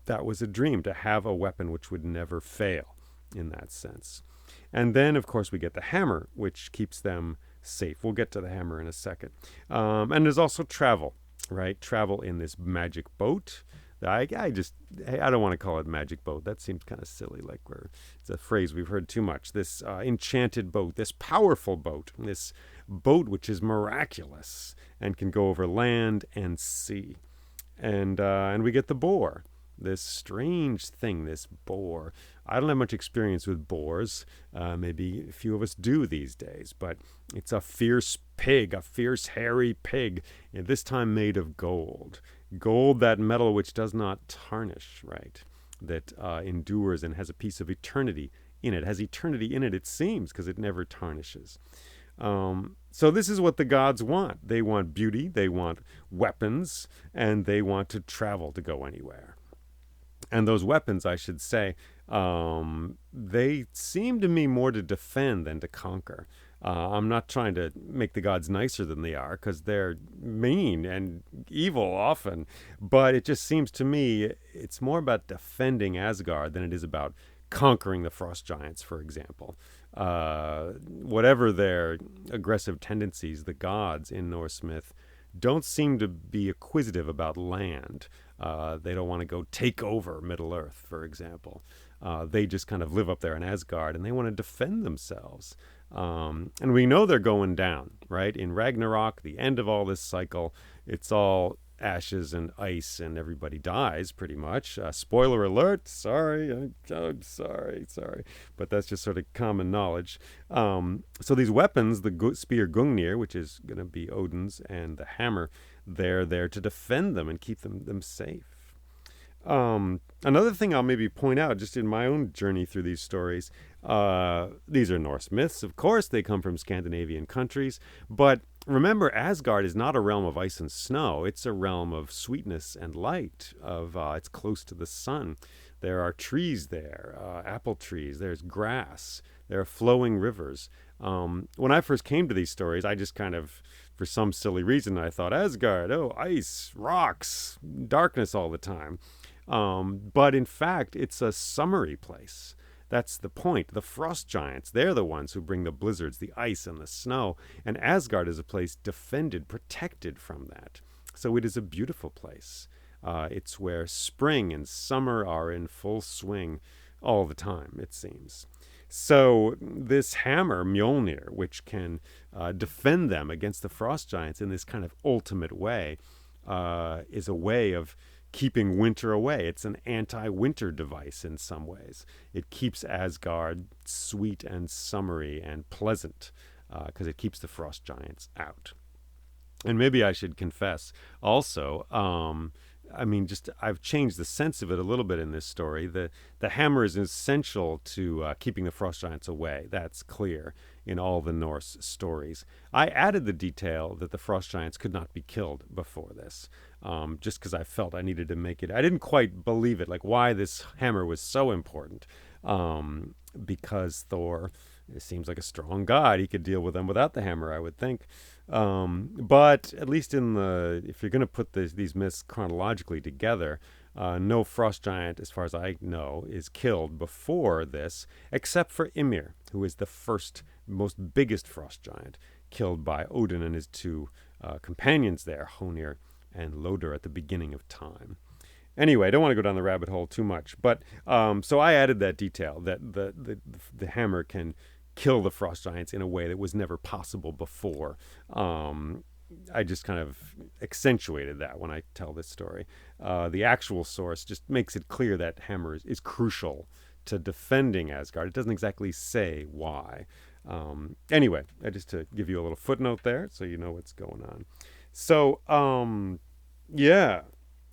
That was a dream, to have a weapon which would never fail in that sense. And then, of course, we get the hammer, which keeps them safe. We'll get to the hammer in a second. And there's also travel, right? Travel in this magic boat. I don't want to call it magic boat. That seems kind of silly. It's a phrase we've heard too much. This enchanted boat, this powerful boat, this boat which is miraculous and can go over land and sea. And we get the boar, this strange thing, this boar. I don't have much experience with boars. Maybe a few of us do these days, but it's a fierce pig, a fierce hairy pig, and this time made of gold. Gold, that metal which does not tarnish, right? That endures and has a piece of eternity in it. Has eternity in it, it seems, because it never tarnishes. So this is what the gods want. They want beauty, they want weapons, and they want to travel to go anywhere. And those weapons, I should say, they seem to me more to defend than to conquer. I'm not trying to make the gods nicer than they are, because they're mean and evil often. But it just seems to me it's more about defending Asgard than it is about conquering the frost giants, for example. Whatever their aggressive tendencies, the gods in Norse myth don't seem to be acquisitive about land. They don't want to go take over Middle-earth, for example. They just kind of live up there in Asgard, and they want to defend themselves. And we know they're going down, right? In Ragnarok, the end of all this cycle, it's all ashes and ice, and everybody dies, pretty much. Spoiler alert, sorry, I'm sorry. But that's just sort of common knowledge. So these weapons, the spear Gungnir, which is going to be Odin's, and the hammer, they're there to defend them and keep them safe. Another thing I'll maybe point out, just in my own journey through these stories, these are Norse myths, of course, they come from Scandinavian countries, but remember, Asgard is not a realm of ice and snow, it's a realm of sweetness and light, it's close to the sun. There are trees there, apple trees, there's grass, there are flowing rivers. When I first came to these stories, I just kind of, for some silly reason, I thought, Asgard, ice, rocks, darkness all the time. But in fact, it's a summery place. That's the point. The frost giants, they're the ones who bring the blizzards, the ice, and the snow. And Asgard is a place defended, protected from that. So it is a beautiful place. It's where spring and summer are in full swing all the time, it seems. So this hammer, Mjolnir, which can defend them against the frost giants in this kind of ultimate way, is a way of keeping winter away. It's an anti-winter device in some ways. It keeps Asgard sweet and summery and pleasant because it keeps the frost giants out. And maybe I should confess also, I've changed the sense of it a little bit in this story. The hammer is essential to keeping the frost giants away. That's clear in all the Norse stories. I added the detail that the frost giants could not be killed before this, just because I felt I needed to make it. I didn't quite believe it, like why this hammer was so important, because Thor, it seems like a strong god. He could deal with them without the hammer, I would think. But at least if you're going to put these myths chronologically together, no frost giant, as far as I know, is killed before this, except for Ymir, who is the first, most biggest frost giant, killed by Odin and his two companions there, Honir and Loder, at the beginning of time. Anyway, I don't want to go down the rabbit hole too much, but so I added that detail that the hammer can kill the frost giants in a way that was never possible before. I just kind of accentuated that when I tell this story. The actual source just makes it clear that hammer is crucial to defending Asgard. It doesn't exactly say why. Anyway, just to give you a little footnote there so you know what's going on. So, yeah.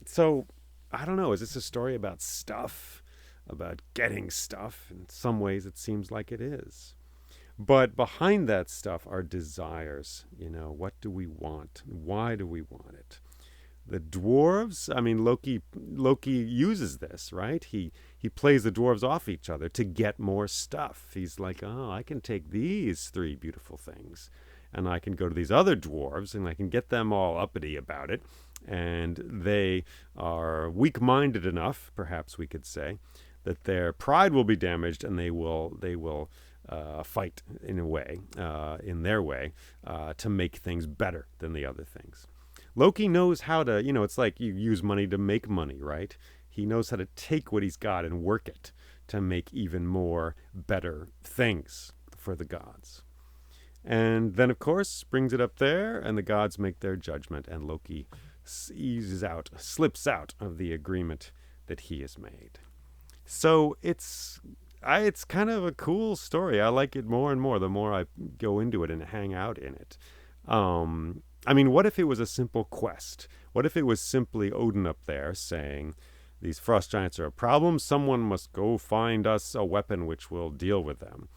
So, I don't know. Is this a story about stuff? About getting stuff? In some ways, it seems like it is. But behind that stuff are desires. What do we want? Why do we want it? The dwarves, Loki uses this, right? He plays the dwarves off each other to get more stuff. He's like, I can take these 3 beautiful things, and I can go to these other dwarves, and I can get them all uppity about it. And they are weak-minded enough, perhaps we could say, that their pride will be damaged, and they will fight in a way, in their way, to make things better than the other things. Loki knows how to, it's like you use money to make money, right? He knows how to take what he's got and work it to make even more better things for the gods. And then, of course, brings it up there, and the gods make their judgment, and Loki slips out of the agreement that he has made. So it's kind of a cool story. I like it more and more the more I go into it and hang out in it. What if it was a simple quest? What if it was simply Odin up there saying, these frost giants are a problem, someone must go find us a weapon which will deal with them.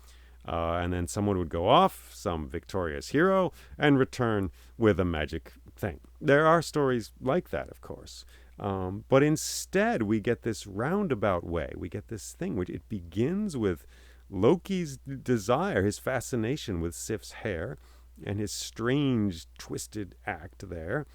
And then someone would go off, some victorious hero, and return with a magic thing. There are stories like that, of course. But instead, we get this roundabout way. We get this thing which it begins with Loki's desire, his fascination with Sif's hair, and his strange, twisted act there.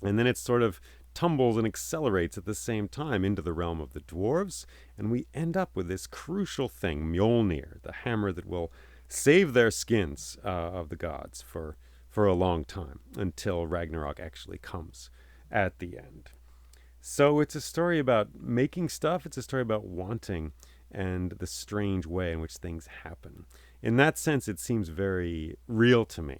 And then it sort of tumbles and accelerates at the same time into the realm of the dwarves, and we end up with this crucial thing, Mjolnir, the hammer that will save their skins of the gods for a long time, until Ragnarok actually comes at the end. So it's a story about making stuff, it's a story about wanting, and the strange way in which things happen. In that sense, it seems very real to me,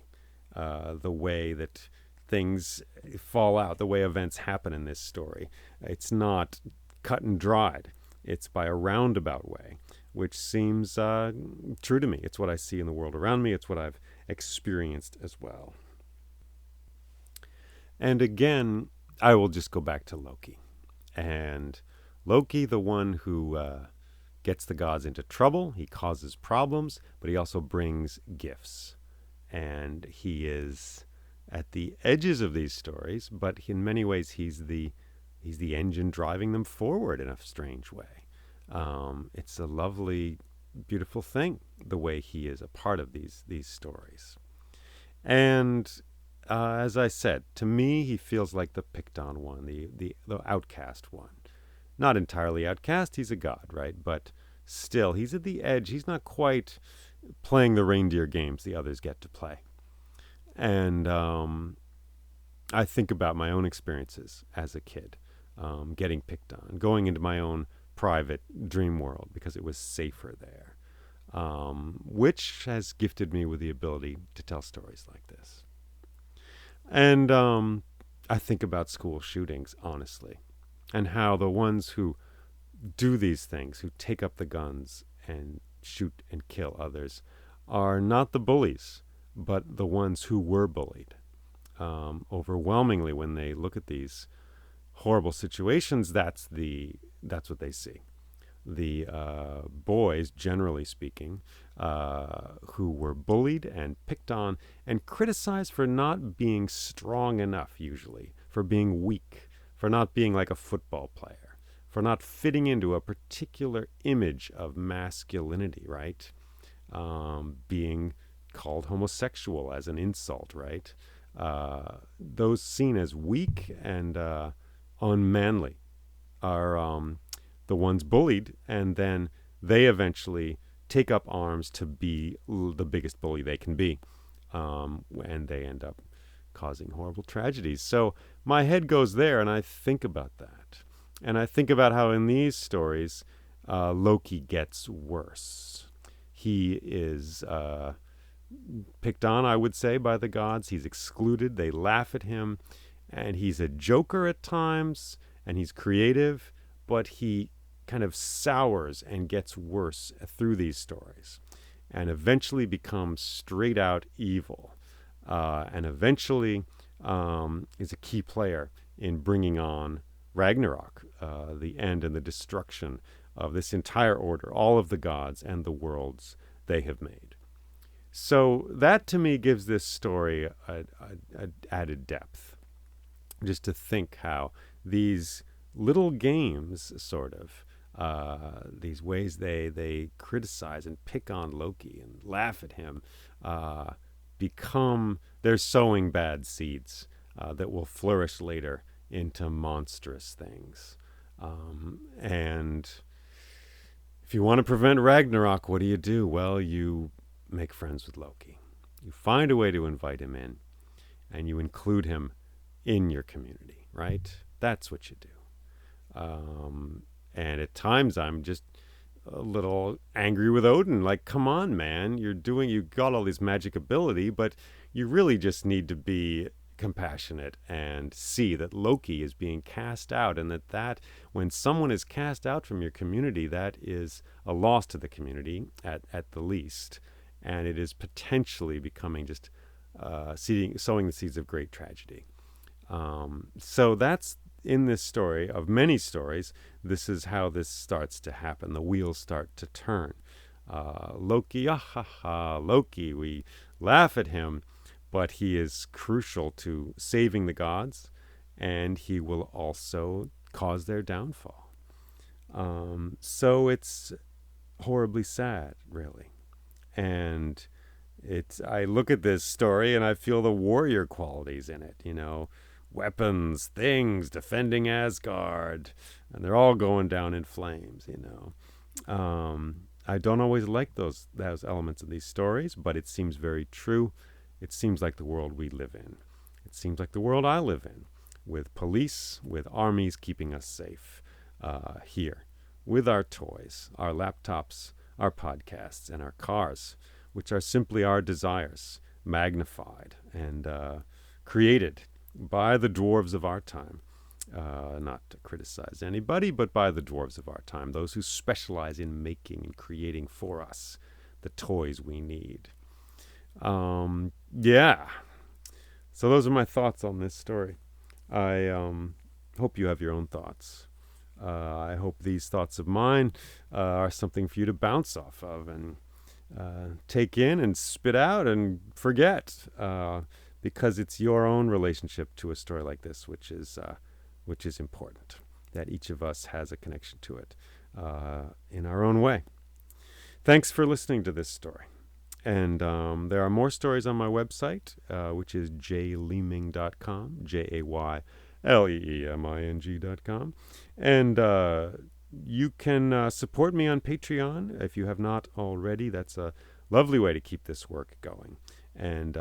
the way that things fall out, the way events happen in this story. It's not cut and dried. It's by a roundabout way, which seems true to me. It's what I see in the world around me. It's what I've experienced as well. And again, I will just go back to Loki. And Loki, the one who gets the gods into trouble, he causes problems, but he also brings gifts. And he is at the edges of these stories, but in many ways he's the engine driving them forward in a strange way. It's a lovely, beautiful thing, the way he is a part of these stories. And as I said, to me, he feels like the picked on one, the outcast one. Not entirely outcast, he's a god, right? But still, he's at the edge. He's not quite playing the reindeer games the others get to play. And I think about my own experiences as a kid, getting picked on, going into my own private dream world because it was safer there, which has gifted me with the ability to tell stories like this. And I think about school shootings, honestly, and how the ones who do these things, who take up the guns and shoot and kill others, are not the bullies, but the ones who were bullied. Overwhelmingly, when they look at these horrible situations, that's what they see. The boys, generally speaking, who were bullied and picked on and criticized for not being strong enough, usually, for being weak, for not being like a football player, for not fitting into a particular image of masculinity, right? Being called homosexual as an insult, right? Those seen as weak and unmanly are the ones bullied, and then they eventually take up arms to be the biggest bully they can be, and they end up causing horrible tragedies. So my head goes there, and I think about that. And I think about how in these stories, Loki gets worse. He is picked on, I would say, by the gods. He's excluded. They laugh at him. And he's a joker at times, and he's creative, but he kind of sours and gets worse through these stories and eventually becomes straight out evil, and eventually is a key player in bringing on Ragnarok, the end and the destruction of this entire order, all of the gods and the worlds they have made. So that to me gives this story a added depth, just to think how these little games, sort of, these ways they criticize and pick on Loki and laugh at him, they're sowing bad seeds that will flourish later into monstrous things. And If you want to prevent Ragnarok, what do? Well, you make friends with Loki. You find a way to invite him in, and you include him in your community, right? That's what you do. And at times I'm just a little angry with Odin. Like, come on, man. You got all this magic ability, but you really just need to be compassionate and see that Loki is being cast out, and that when someone is cast out from your community, that is a loss to the community at the least. And it is potentially becoming just sowing the seeds of great tragedy. So that's in this story of many stories. This is how this starts to happen. The wheels start to turn. Loki, Loki, we laugh at him, but he is crucial to saving the gods, and he will also cause their downfall. So it's horribly sad, really. And I look at this story and I feel the warrior qualities in it, weapons, things, defending Asgard, and they're all going down in flames, I don't always like those elements of these stories, but it seems very true. It seems like the world we live in. It seems like the world I live in, with police, with armies keeping us safe here, with our toys, our laptops, our podcasts, and our cars, which are simply our desires, magnified and created by the dwarves of our time. Not to criticize anybody, but by the dwarves of our time, those who specialize in making and creating for us the toys we need. Yeah. So those are my thoughts on this story. I hope you have your own thoughts. I hope these thoughts of mine are something for you to bounce off of and take in and spit out and forget, because it's your own relationship to a story like this, which is important, that each of us has a connection to it in our own way. Thanks for listening to this story. And there are more stories on my website, which is jayleeming.com, JAYLEEMING.com. And you can support me on Patreon if you have not already. That's a lovely way to keep this work going. And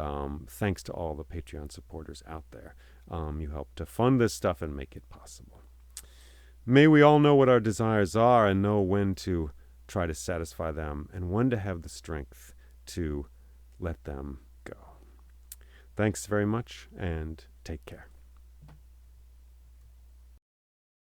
thanks to all the Patreon supporters out there. You help to fund this stuff and make it possible. May we all know what our desires are and know when to try to satisfy them and when to have the strength to let them go. Thanks very much, and take care.